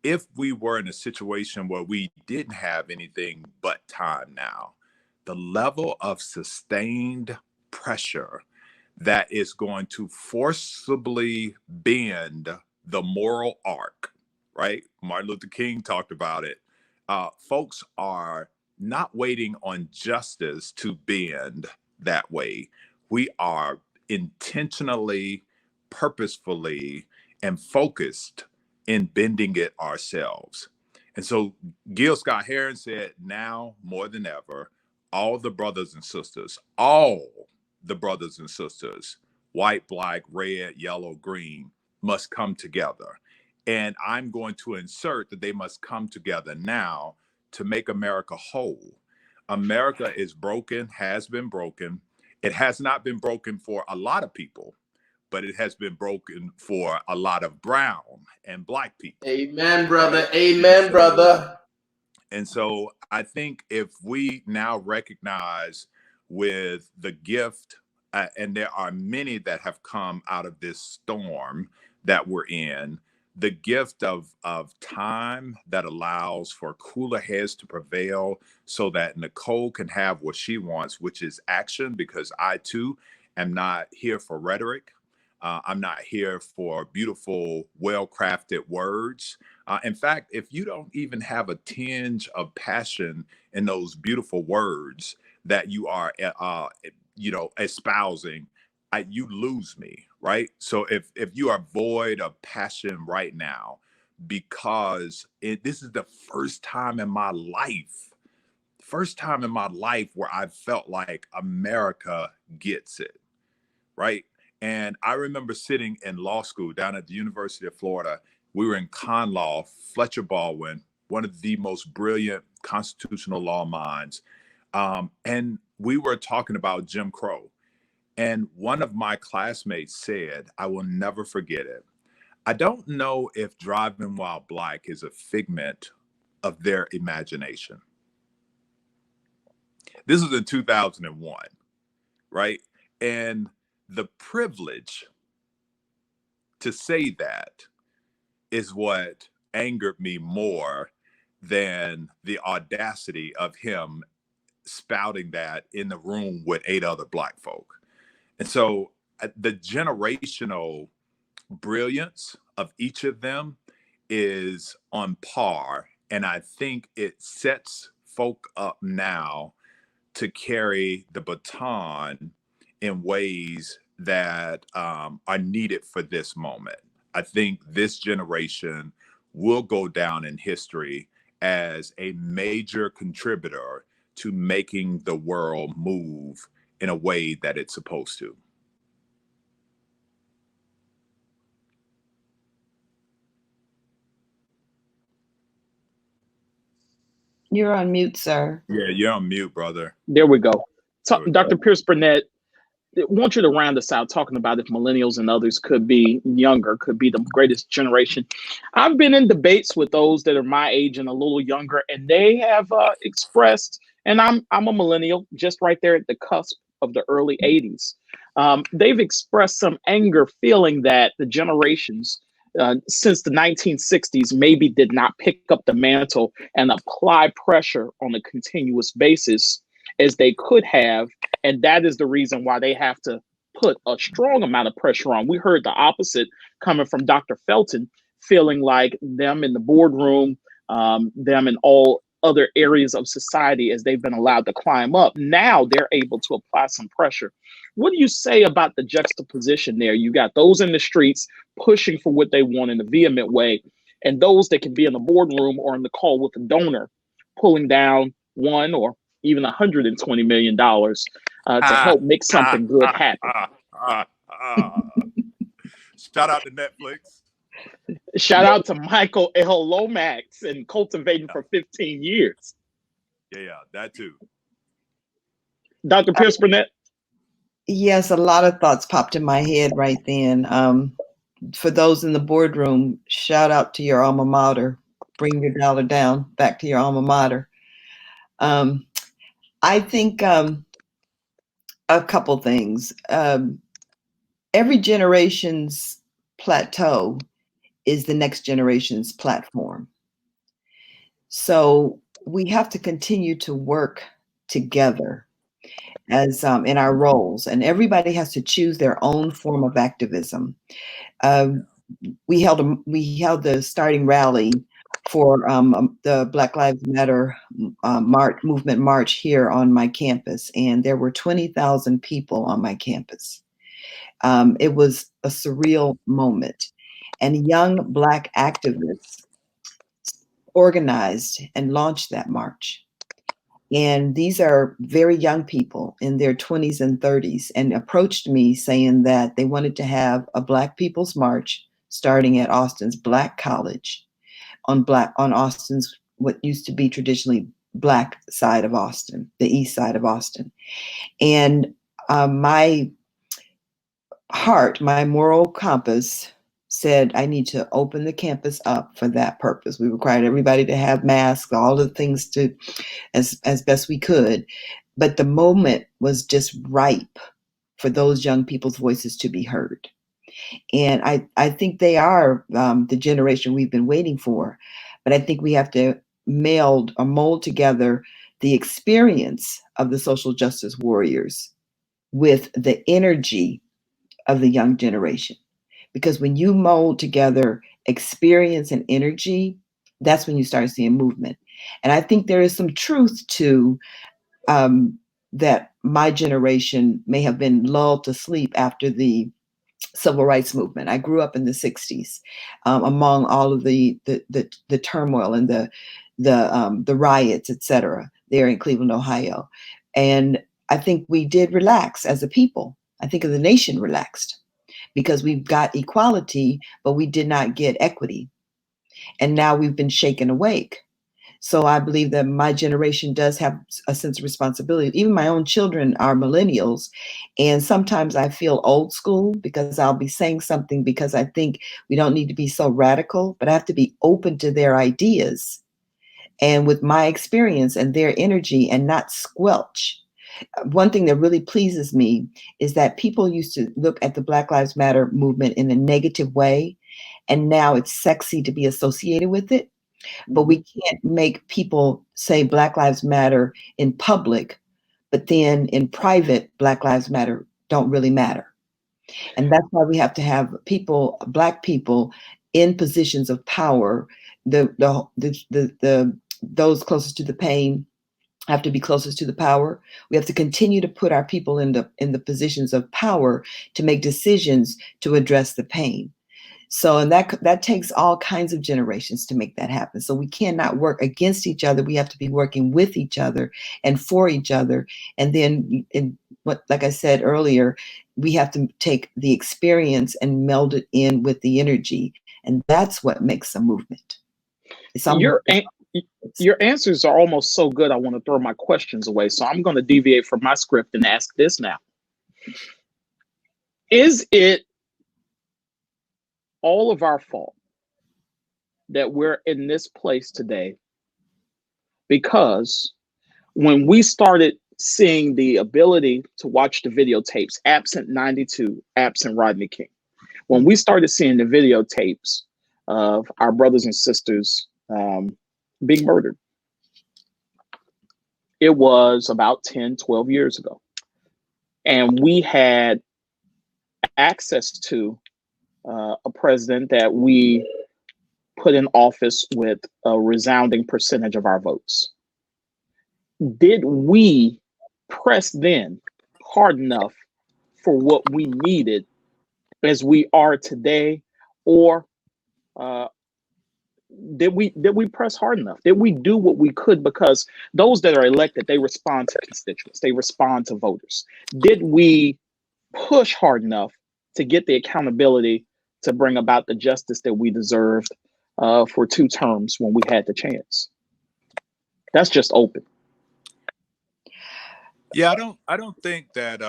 If we were in a situation where we didn't have anything but time now, the level of sustained pressure that is going to forcibly bend the moral arc, right? Martin Luther King talked about it. Folks are not waiting on justice to bend that way. We are intentionally, purposefully, and focused in bending it ourselves. And so Gil Scott Heron said, now more than ever, all the brothers and sisters, white, black, red, yellow, green, must come together. And I'm going to insert that they must come together now to make America whole. America is broken, has been broken. It has not been broken for a lot of people, but it has been broken for a lot of brown and black people.
Amen, brother. Amen, brother.
And so I think if we now recognize with the gift, and there are many that have come out of this storm that we're in, the gift of time that allows for cooler heads to prevail so that Nicole can have what she wants, which is action, because I too am not here for rhetoric. I'm not here for beautiful, well-crafted words. In fact, if you don't even have a tinge of passion in those beautiful words that you are, espousing, you lose me, right? So if you are void of passion right now, because this is the first time in my life where I felt like America gets it, right? And I remember sitting in law school down at the University of Florida. We were in con law, Fletcher Baldwin, one of the most brilliant constitutional law minds. And we were talking about Jim Crow. And one of my classmates said, I will never forget it, I don't know if Driving While Black is a figment of their imagination. This was in 2001, right? And the privilege to say that is what angered me more than the audacity of him spouting that in the room with 8 other black folk. And so the generational brilliance of each of them is on par. And I think it sets folk up now to carry the baton in ways that are needed for this moment. I think this generation will go down in history as a major contributor to making the world move in a way that it's supposed to.
You're on mute, sir.
Yeah, you're on mute, brother.
There we go.
There we
Dr.
go.
Pierce Burnett, I want you to round us out talking about if millennials and others could be younger, could be the greatest generation. I've been in debates with those that are my age and a little younger, and they have expressed, and I'm a millennial, just right there at the cusp of the early 80s. They've expressed some anger, feeling that the generations since the 1960s maybe did not pick up the mantle and apply pressure on a continuous basis as they could have. And that is the reason why they have to put a strong amount of pressure on. We heard the opposite coming from Dr. Felton, feeling like them in the boardroom, them in all other areas of society as they've been allowed to climb up. Now they're able to apply some pressure. What do you say about the juxtaposition there? You got those in the streets pushing for what they want in a vehement way, and those that can be in the boardroom or in the call with a donor, pulling down $1 or even $120 million to help make something good happen.
Shout out to Netflix.
Shout out to Michael L. Lomax and cultivating for 15 years.
Yeah, that too.
Dr. Pierce Burnett?
Yes, a lot of thoughts popped in my head right then. For those in the boardroom, shout out to your alma mater. Bring your dollar down back to your alma mater. I think a couple things. Every generation's plateau is the next generation's platform. So we have to continue to work together as in our roles, and everybody has to choose their own form of activism. We held the starting rally for the Black Lives Matter movement march here on my campus, and there were 20,000 people on my campus. It was a surreal moment, and young Black activists organized and launched that march. And these are very young people in their 20s and 30s, and approached me saying that they wanted to have a Black People's March starting at Austin's Black College on Austin's, what used to be traditionally Black side of Austin, the east side of Austin. And my heart, my moral compass said, I need to open the campus up for that purpose. We required everybody to have masks, all the things to, as best we could. But the moment was just ripe for those young people's voices to be heard. And I think they are the generation we've been waiting for. But I think we have to mold together the experience of the social justice warriors with the energy of the young generation. Because when you mold together experience and energy, that's when you start seeing movement. And I think there is some truth to that my generation may have been lulled to sleep after the civil rights movement. I grew up in the 60s among all of the turmoil and the riots, et cetera, there in Cleveland, Ohio. And I think we did relax as a people. I think the nation relaxed because we've got equality, but we did not get equity. And now we've been shaken awake. So I believe that my generation does have a sense of responsibility. Even my own children are millennials. And sometimes I feel old school because I'll be saying something because I think we don't need to be so radical, but I have to be open to their ideas and with my experience and their energy and not squelch. One thing that really pleases me is that people used to look at the Black Lives Matter movement in a negative way, and now it's sexy to be associated with it. But we can't make people say Black Lives Matter in public, but then in private, Black Lives Matter don't really matter. And that's why we have to have people, Black people, in positions of power. Those closest to the pain have to be closest to the power. We have to continue to put our people in the positions of power to make decisions to address the pain. So, and that takes all kinds of generations to make that happen. So we cannot work against each other. We have to be working with each other and for each other. And then, like I said earlier, we have to take the experience and meld it in with the energy. And that's what makes a movement.
Your answers are almost so good, I want to throw my questions away. So I'm going to deviate from my script and ask this now. Is it all of our fault that we're in this place today? Because when we started seeing the ability to watch the videotapes, absent 92, absent Rodney King, when we started seeing the videotapes of our brothers and sisters being murdered, it was about 10, 12 years ago. And we had access to a president that we put in office with a resounding percentage of our votes. Did we press then hard enough for what we needed as we are today? Or did we press hard enough? Did we do what we could? Because those that are elected, they respond to constituents, they respond to voters. Did we push hard enough to get the accountability to bring about the justice that we deserved for 2 terms when we had the chance? That's just open.
Yeah, I don't think that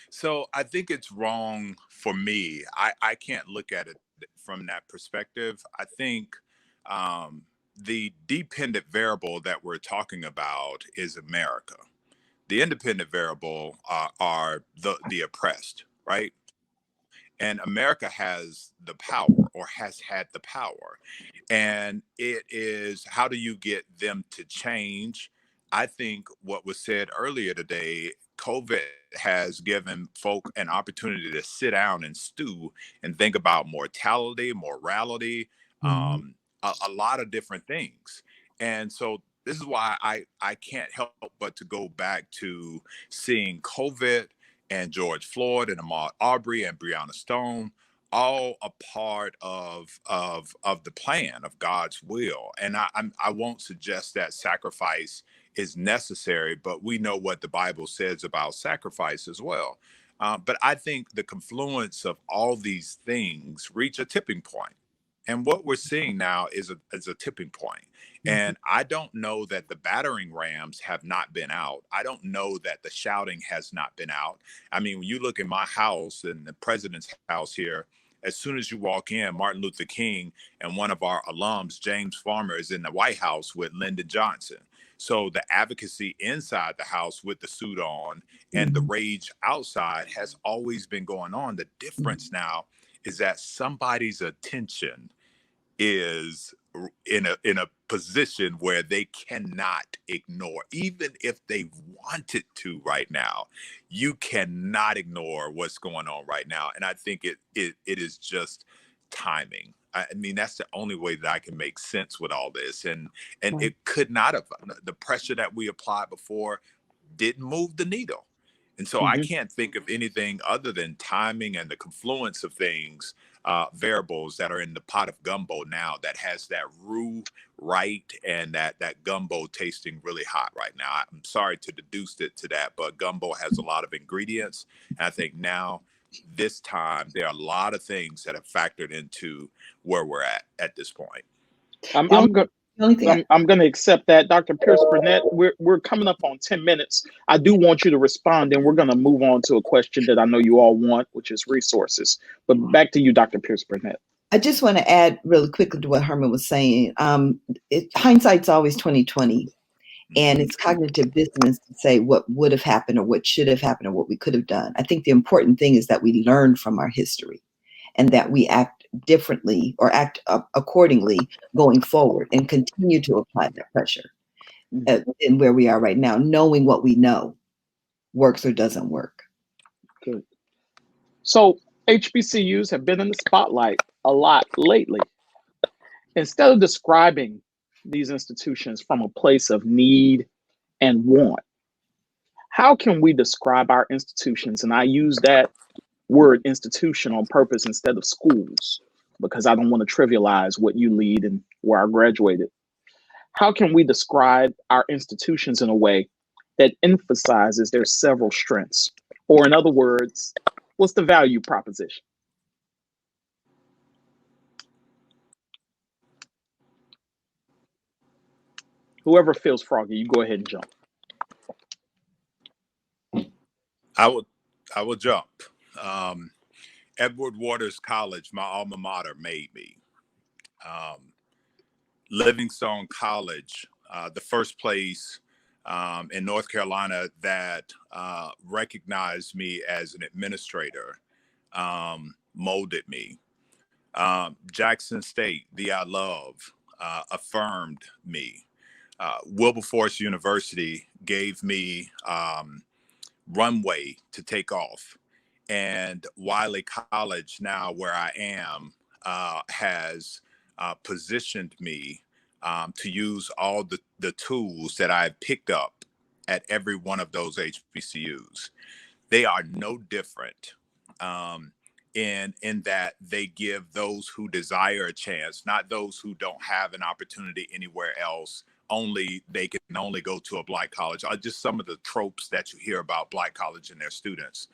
so I think it's wrong for me. I can't look at it from that perspective. I think the dependent variable that we're talking about is America. The independent variable are the oppressed, right? And America has the power, or has had the power. And it is, how do you get them to change? I think what was said earlier today, COVID has given folk an opportunity to sit down and stew and think about mortality, morality, a lot of different things. And so this is why I can't help but to go back to seeing COVID and George Floyd and Ahmaud Arbery and Breonna Stone, all a part of the plan of God's will. And I won't suggest that sacrifice is necessary, but we know what the Bible says about sacrifice as well. But I think the confluence of all these things reach a tipping point. And what we're seeing now is a tipping point. And I don't know that the battering rams have not been out. I don't know that the shouting has not been out. I mean, when you look in my house and the president's house here, as soon as you walk in, Martin Luther King and one of our alums, James Farmer, is in the White House with Lyndon Johnson. So the advocacy inside the house with the suit on and the rage outside has always been going on. The difference now is that somebody's attention is in a position where they cannot ignore, even if they wanted to right now. You cannot ignore what's going on right now. And I think it is just timing. I mean, that's the only way that I can make sense with all this. And it could not have, the pressure that we applied before didn't move the needle. And so I can't think of anything other than timing and the confluence of things, variables that are in the pot of gumbo now that has that roux right and that gumbo tasting really hot right now. I'm sorry to deduce it to that, but gumbo has a lot of ingredients. And I think now, this time, there are a lot of things that have factored into where we're at this point.
I'm going to accept that. Dr. Pierce Burnett, we're coming up on 10 minutes. I do want you to respond, and we're going to move on to a question that I know you all want, which is resources. But back to you, Dr. Pierce Burnett.
I just want to add really quickly to what Herman was saying. Hindsight's always 20/20, and it's cognitive dissonance to say what would have happened or what should have happened or what we could have done. I think the important thing is that we learn from our history and that we act differently or act accordingly going forward and continue to apply that pressure in where we are right now, knowing what we know works or doesn't work.
Good. So HBCUs have been in the spotlight a lot lately. Instead of describing these institutions from a place of need and want, how can we describe our institutions? And I use that word institution on purpose instead of schools, because I don't want to trivialize what you lead and where I graduated. How can we describe our institutions in a way that emphasizes their several strengths? Or in other words, what's the value proposition? Whoever feels froggy, you go ahead and jump.
I will jump. Edward Waters College, my alma mater, made me. Livingstone College, the first place in North Carolina that recognized me as an administrator, molded me. Jackson State, the I love, affirmed me. Wilberforce University gave me runway to take off. And Wiley College, now where I am, has positioned me to use all the tools that I've picked up at every one of those HBCUs. They are no different in that they give those who desire a chance, not those who don't have an opportunity anywhere else. They can only go to a Black college. Just some of the tropes that you hear about Black college and their students.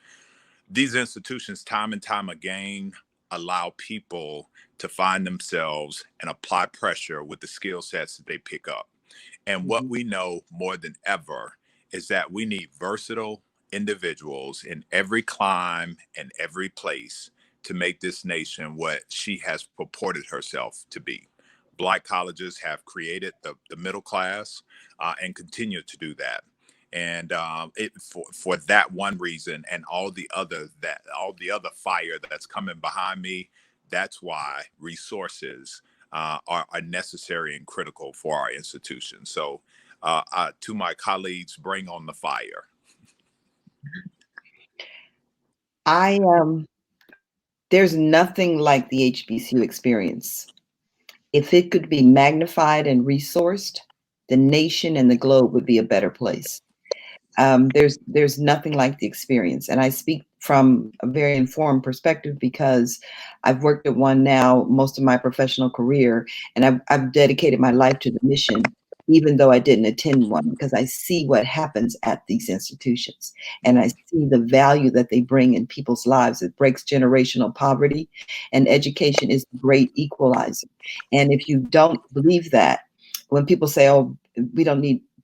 These institutions, time and time again, allow people to find themselves and apply pressure with the skill sets that they pick up. And what we know more than ever is that we need versatile individuals in every clime and every place to make this nation what she has purported herself to be. Black colleges have created the middle class and continue to do that. And for that one reason and all the other fire that's coming behind me, that's why resources are necessary and critical for our institution. So to my colleagues, bring on the fire.
There's nothing like the HBCU experience. If it could be magnified and resourced, the nation and the globe would be a better place. There's nothing like the experience. And I speak from a very informed perspective because I've worked at one now most of my professional career, and I've dedicated my life to the mission, even though I didn't attend one, because I see what happens at these institutions. And I see the value that they bring in people's lives. It breaks generational poverty, and education is the great equalizer. And if you don't believe that, when people say, oh,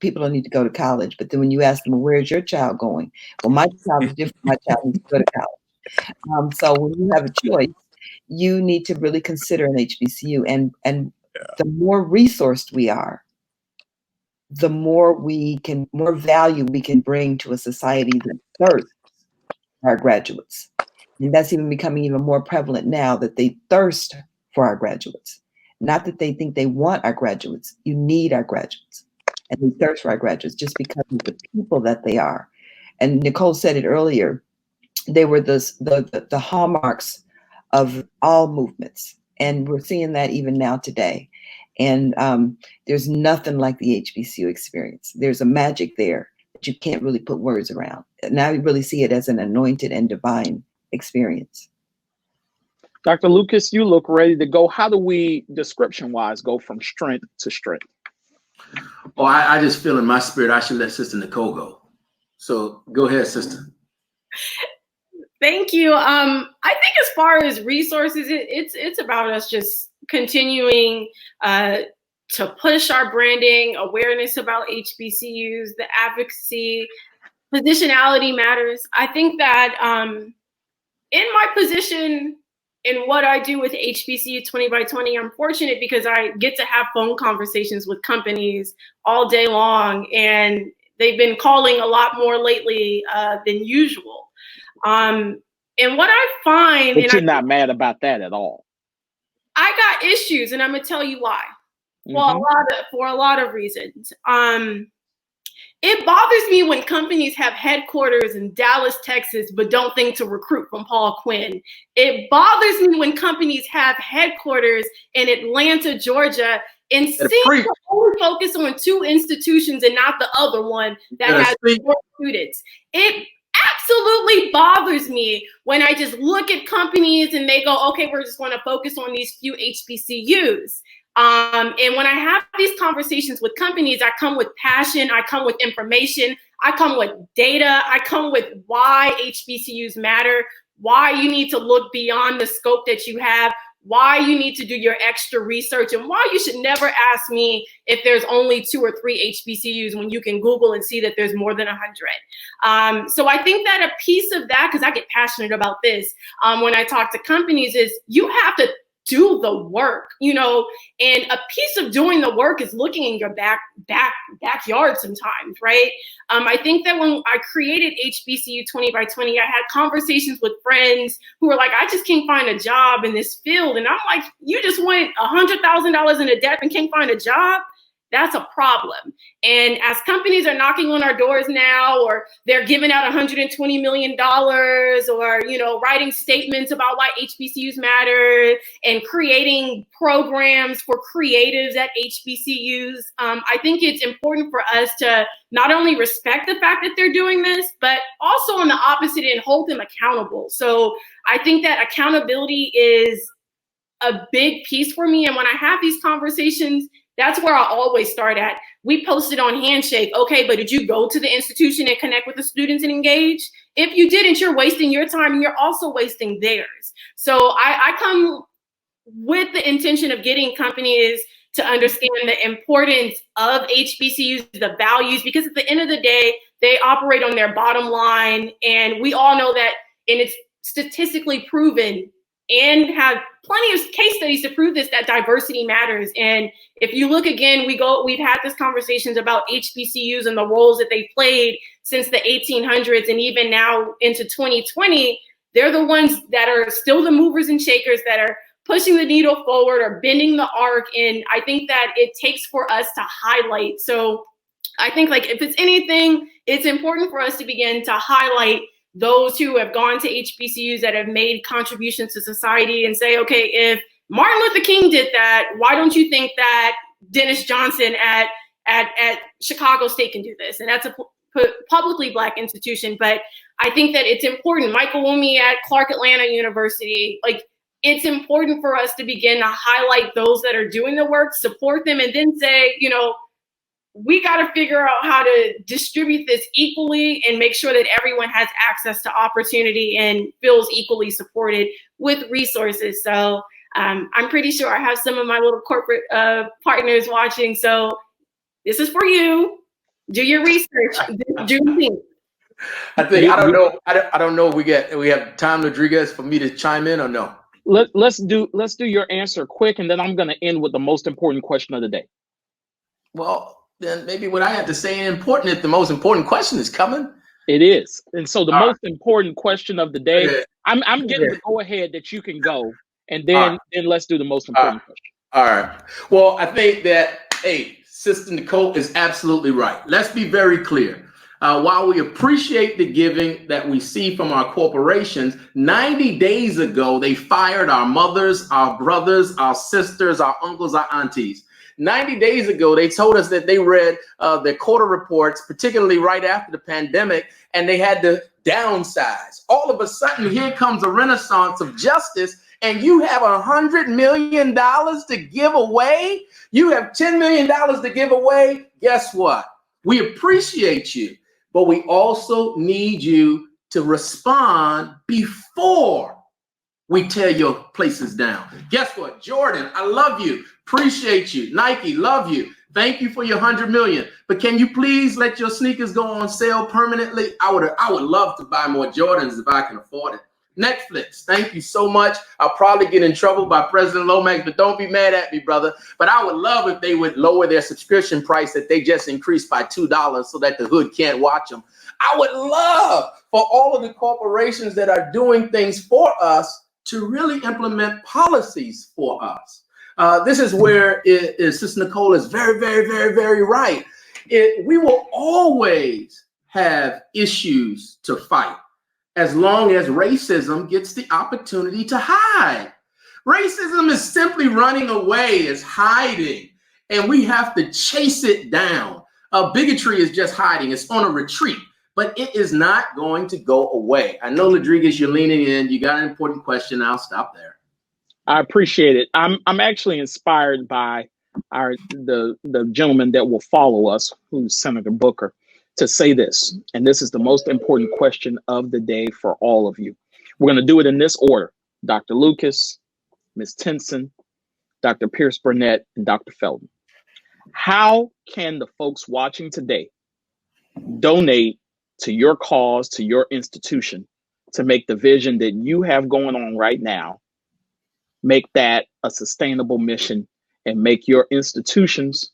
people don't need to go to college, but then when you ask them, well, where's your child going? Well, my child is different. My child needs to go to college. So when you have a choice, you need to really consider an HBCU. And the more resourced we are, the more value we can bring to a society that thirsts for our graduates. And that's even becoming even more prevalent now, that they thirst for our graduates. Not that they think they want our graduates. You need our graduates. And they thirst for our graduates just because of the people that they are. And Nicole said it earlier, they were the hallmarks of all movements. And we're seeing that even now today. And there's nothing like the HBCU experience. There's a magic there that you can't really put words around. Now you really see it as an anointed and divine experience.
Dr. Lucas, you look ready to go. How do we, description-wise, go from strength to strength?
Oh, I just feel in my spirit I should let Sister Nicole go. So go ahead, sister.
Thank you. I think as far as resources, it's about us just continuing to push our branding, awareness about HBCUs, the advocacy, positionality matters. I think that in my position, in what I do with HBCU 20 by 20, I'm fortunate because I get to have phone conversations with companies all day long, and they've been calling a lot more lately than usual. And what I find—
But you're not mad about that at all.
I got issues, and I'm gonna tell you why.
Mm-hmm.
For a lot of reasons. And It bothers me when companies have headquarters in Dallas, Texas, but don't think to recruit from Paul Quinn. It bothers me when companies have headquarters in Atlanta, Georgia, and seem to only focus on 2 institutions and not the other one that has more students. It absolutely bothers me when I just look at companies and they go, okay, we're just going to focus on these few HBCUs. And when I have these conversations with companies, I come with passion, I come with information, I come with data, I come with why HBCUs matter, why you need to look beyond the scope that you have, why you need to do your extra research, and why you should never ask me if there's only 2 or 3 HBCUs when you can Google and see that there's more than 100. So I think that a piece of that, because I get passionate about this when I talk to companies, is you have to do the work, you know, and a piece of doing the work is looking in your backyard sometimes, right? I think that when I created HBCU 20 by 20, I had conversations with friends who were like, I just can't find a job in this field. And I'm like, you just went $100,000 into debt and can't find a job? That's a problem. And as companies are knocking on our doors now, or they're giving out $120 million, or, you know, writing statements about why HBCUs matter and creating programs for creatives at HBCUs, I think it's important for us to not only respect the fact that they're doing this, but also on the opposite end, hold them accountable. So I think that accountability is a big piece for me. And when I have these conversations, that's where I always start at. We posted on Handshake. Okay, but did you go to the institution and connect with the students and engage? If you didn't, you're wasting your time and you're also wasting theirs. So I come with the intention of getting companies to understand the importance of HBCUs, the values, because at the end of the day, they operate on their bottom line. And we all know that, and it's statistically proven and have plenty of case studies to prove this, that diversity matters. And if you look again, we've had these conversations about HBCUs and the roles that they played since the 1800s and even now into 2020. They're the ones that are still the movers and shakers that are pushing the needle forward or bending the arc. And I think that it takes for us to highlight. So I think, like, if it's anything, it's important for us to begin to highlight those who have gone to HBCUs that have made contributions to society and say, okay, if Martin Luther King did that, why don't you think that Dennis Johnson at Chicago State can do this? And that's a publicly Black institution. But I think that it's important. Michael A.M.E at Clark Atlanta University, like, it's important for us to begin to highlight those that are doing the work, support them, and then say, you know, we got to figure out how to distribute this equally and make sure that everyone has access to opportunity and feels equally supported with resources. So I'm pretty sure I have some of my little corporate partners watching. So this is for you. Do your research. Juneteenth.
I don't know. We have time, Rodriguez, for me to chime in or no?
Let's do your answer quick, and then I'm going to end with the most important question of the day.
Well, then maybe what I have to say is important if the most important question is coming.
It is. And so the most important question of the day, I'm getting the go ahead that you can go, and then let's do the most important question.
All right. Well, I think that, Sister Nicole is absolutely right. Let's be very clear. While we appreciate the giving that we see from our corporations, 90 days ago, they fired our mothers, our brothers, our sisters, our uncles, our aunties. 90 days ago, they told us that they read their quarter reports, particularly right after the pandemic, and they had to downsize. All of a sudden, here comes a renaissance of justice, and you have $100 million to give away? You have $10 million to give away? Guess what? We appreciate you, but we also need you to respond before we tear your places down. Guess what? Jordan, I love you. Appreciate you. Nike, love you. Thank you for your $100 million. But can you please let your sneakers go on sale permanently? I would love to buy more Jordans if I can afford it. Netflix, thank you so much. I'll probably get in trouble by President Lomax, but don't be mad at me, brother. But I would love if they would lower their subscription price that they just increased by $2 so that the hood can't watch them. I would love for all of the corporations that are doing things for us to really implement policies for us. This is where Sister Nicole is very, very, very, very right. We will always have issues to fight as long as racism gets the opportunity to hide. Racism is simply running away, is hiding, and we have to chase it down. Bigotry is just hiding. It's on a retreat, but it is not going to go away. I know, Rodriguez, you're leaning in. You got an important question. I'll stop there.
I appreciate it. I'm actually inspired by the gentleman that will follow us, who's Senator Booker, to say this. And this is the most important question of the day for all of you. We're going to do it in this order: Dr. Lucas, Ms. Tinson, Dr. Pierce Burnett, and Dr. Felton. How can the folks watching today donate to your cause, to your institution, to make the vision that you have going on right now, make that a sustainable mission, and make your institutions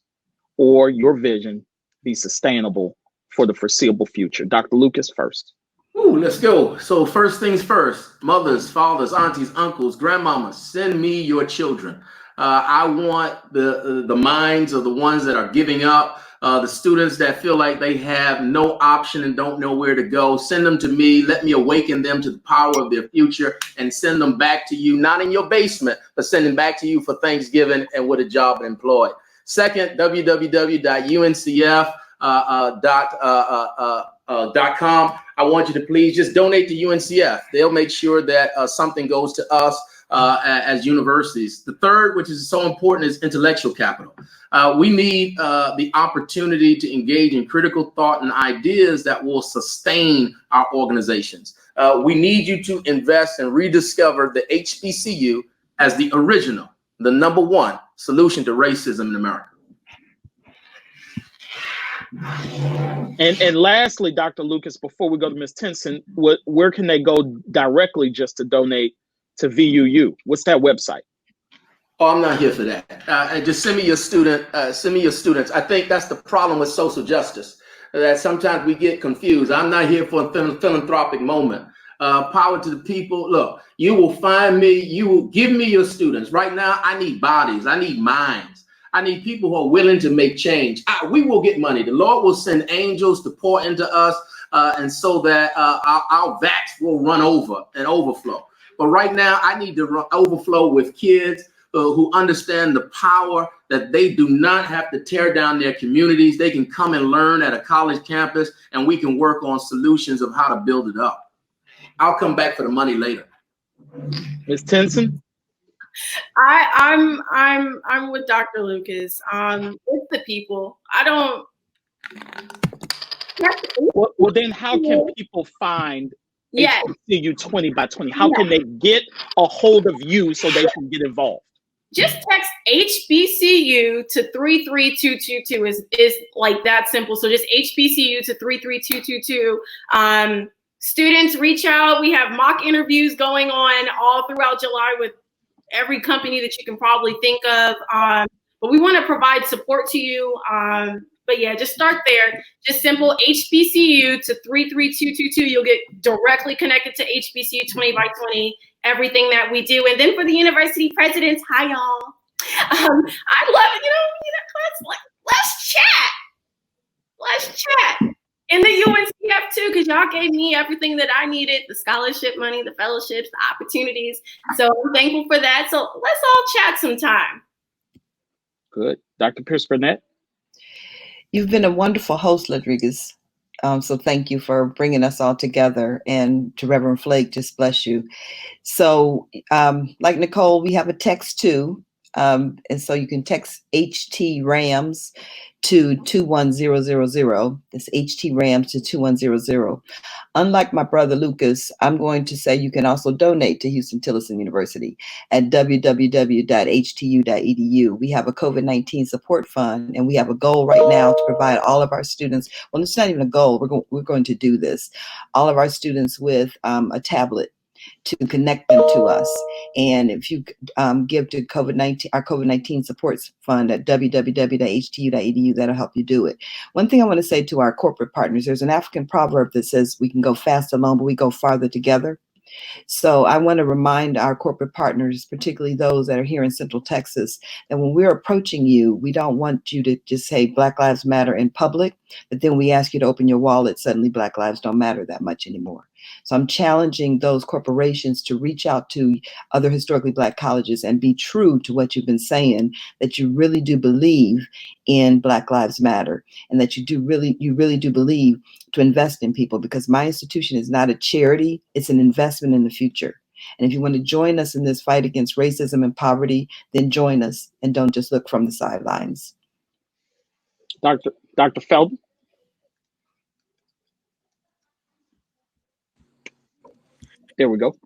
or your vision be sustainable for the foreseeable future? Dr. Lucas first.
Ooh, let's go. So first things first, mothers, fathers, aunties, uncles, grandmamas, send me your children. I want the minds of the ones that are giving up, the students that feel like they have no option and don't know where to go. Send them to me. Let me awaken them to the power of their future and send them back to you, not in your basement, but send them back to you for Thanksgiving and with a job and employed. Second, www.uncf.com. I want you to please just donate to UNCF. They'll make sure that something goes to us as universities. The third, which is so important, is intellectual capital. We need the opportunity to engage in critical thought and ideas that will sustain our organizations. We need you to invest and rediscover the HBCU as the original, the number one solution to racism in America.
And lastly, Dr. Lucas, before we go to Ms. Tinson, where can they go directly just to donate to VUU? What's that website?
Oh, I'm not here for that. Just send me your student. Send me your students. I think that's the problem with social justice, that sometimes we get confused. I'm not here for a philanthropic moment. Power to the people. Look, you will find me. You will give me your students. Right now, I need bodies. I need minds. I need people who are willing to make change. We will get money. The Lord will send angels to pour into us, and so that our vats will run over and overflow. But right now, I need to overflow with kids who understand the power that they do not have to tear down their communities. They can come and learn at a college campus, and we can work on solutions of how to build it up. I'll come back for the money later.
Ms. Tinson?
I'm with Dr. Lucas. It's the people. I don't.
Well, then how can people find HBCU 20 by 20? How can they get a hold of you so they can get involved?
Just text HBCU to 33222 is like that simple. So just HBCU to 33222. Students, reach out. We have mock interviews going on all throughout July with every company that you can probably think of. But we want to provide support to you. But yeah, just start there. Just simple HBCU to 33222. You'll get directly connected to HBCU 20 by 20, everything that we do. And then for the university presidents, hi y'all. I love it. Let's chat. And the UNCF too, because y'all gave me everything that I needed, the scholarship money, the fellowships, the opportunities. So I'm thankful for that. So let's all chat sometime.
Good. Dr. Pierce Burnett?
You've been a wonderful host, Rodriguez. So thank you for bringing us all together. And to Reverend Flake, just bless you. So like Nicole, we have a text too. And so you can text HT Rams to 21000. That's HT Rams to 21000. Unlike my brother Lucas, I'm going to say you can also donate to Houston-Tillotson University at www.htu.edu. We have a COVID-19 support fund, and we have a goal right now to provide all of our students. Well, it's not even a goal. We're going to do this. All of our students with a tablet to connect them to us. And if you give to COVID-19, our COVID-19 supports fund at www.htu.edu, that'll help you do it. One thing I want to say to our corporate partners, there's an African proverb that says we can go fast alone, but we go farther together. So I want to remind our corporate partners, particularly those that are here in Central Texas, that when we're approaching you, we don't want you to just say Black Lives Matter in public, but then we ask you to open your wallet, suddenly Black lives don't matter that much anymore. So I'm challenging those corporations to reach out to other historically Black colleges and be true to what you've been saying, that you really do believe in Black Lives Matter, and that you really do believe to invest in people, because my institution is not a charity, it's an investment in the future. And if you want to join us in this fight against racism and poverty, then join us and don't just look from the sidelines.
Dr. Feldman? There we go.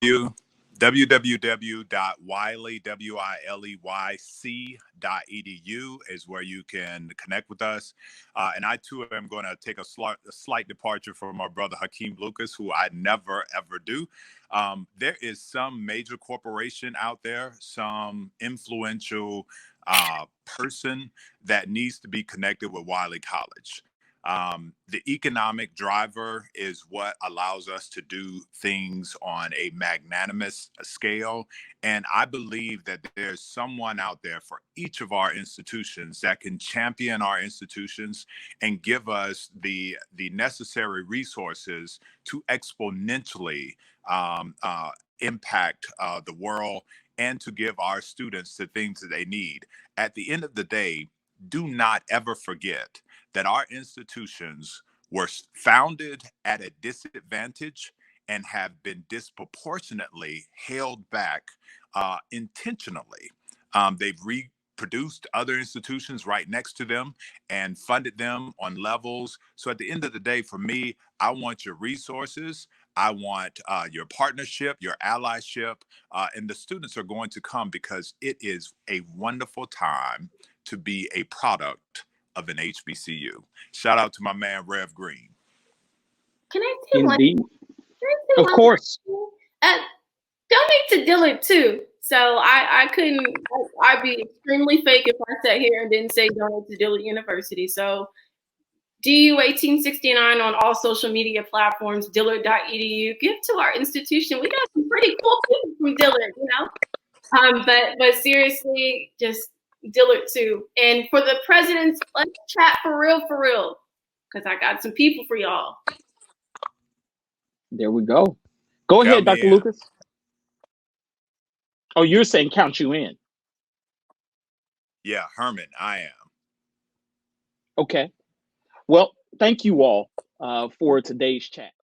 www.wileyc.edu is where you can connect with us. And I too am going to take a slight departure from our brother Hbcus, who I never ever do. There is some major corporation out there, some influential person that needs to be connected with Wiley College. The economic driver is what allows us to do things on a magnanimous scale. And I believe that there's someone out there for each of our institutions that can champion our institutions and give us the necessary resources to exponentially impact the world and to give our students the things that they need. At the end of the day, do not ever forget that our institutions were founded at a disadvantage and have been disproportionately held back intentionally. They've reproduced other institutions right next to them and funded them on levels. So at the end of the day, for me, I want your resources. I want your partnership, your allyship, and the students are going to come because it is a wonderful time to be a product of an HBCU. Shout out to my man, Rev Green.
Can I say
Indeed.
one?
Of course.
Donate to Dillard too. So I'd be extremely fake if I sat here and didn't say donate to Dillard University. So DU 1869 on all social media platforms, dillard.edu. Give to our institution. We got some pretty cool people from Dillard, you know. But seriously, just Dillard too. And for the presidents, let's chat for real, because I got some people for y'all.
There we go. Go ahead, Dr. Lucas. Oh, you're saying count you in.
Yeah, Herman, I am.
Okay. Well, thank you all for today's chat.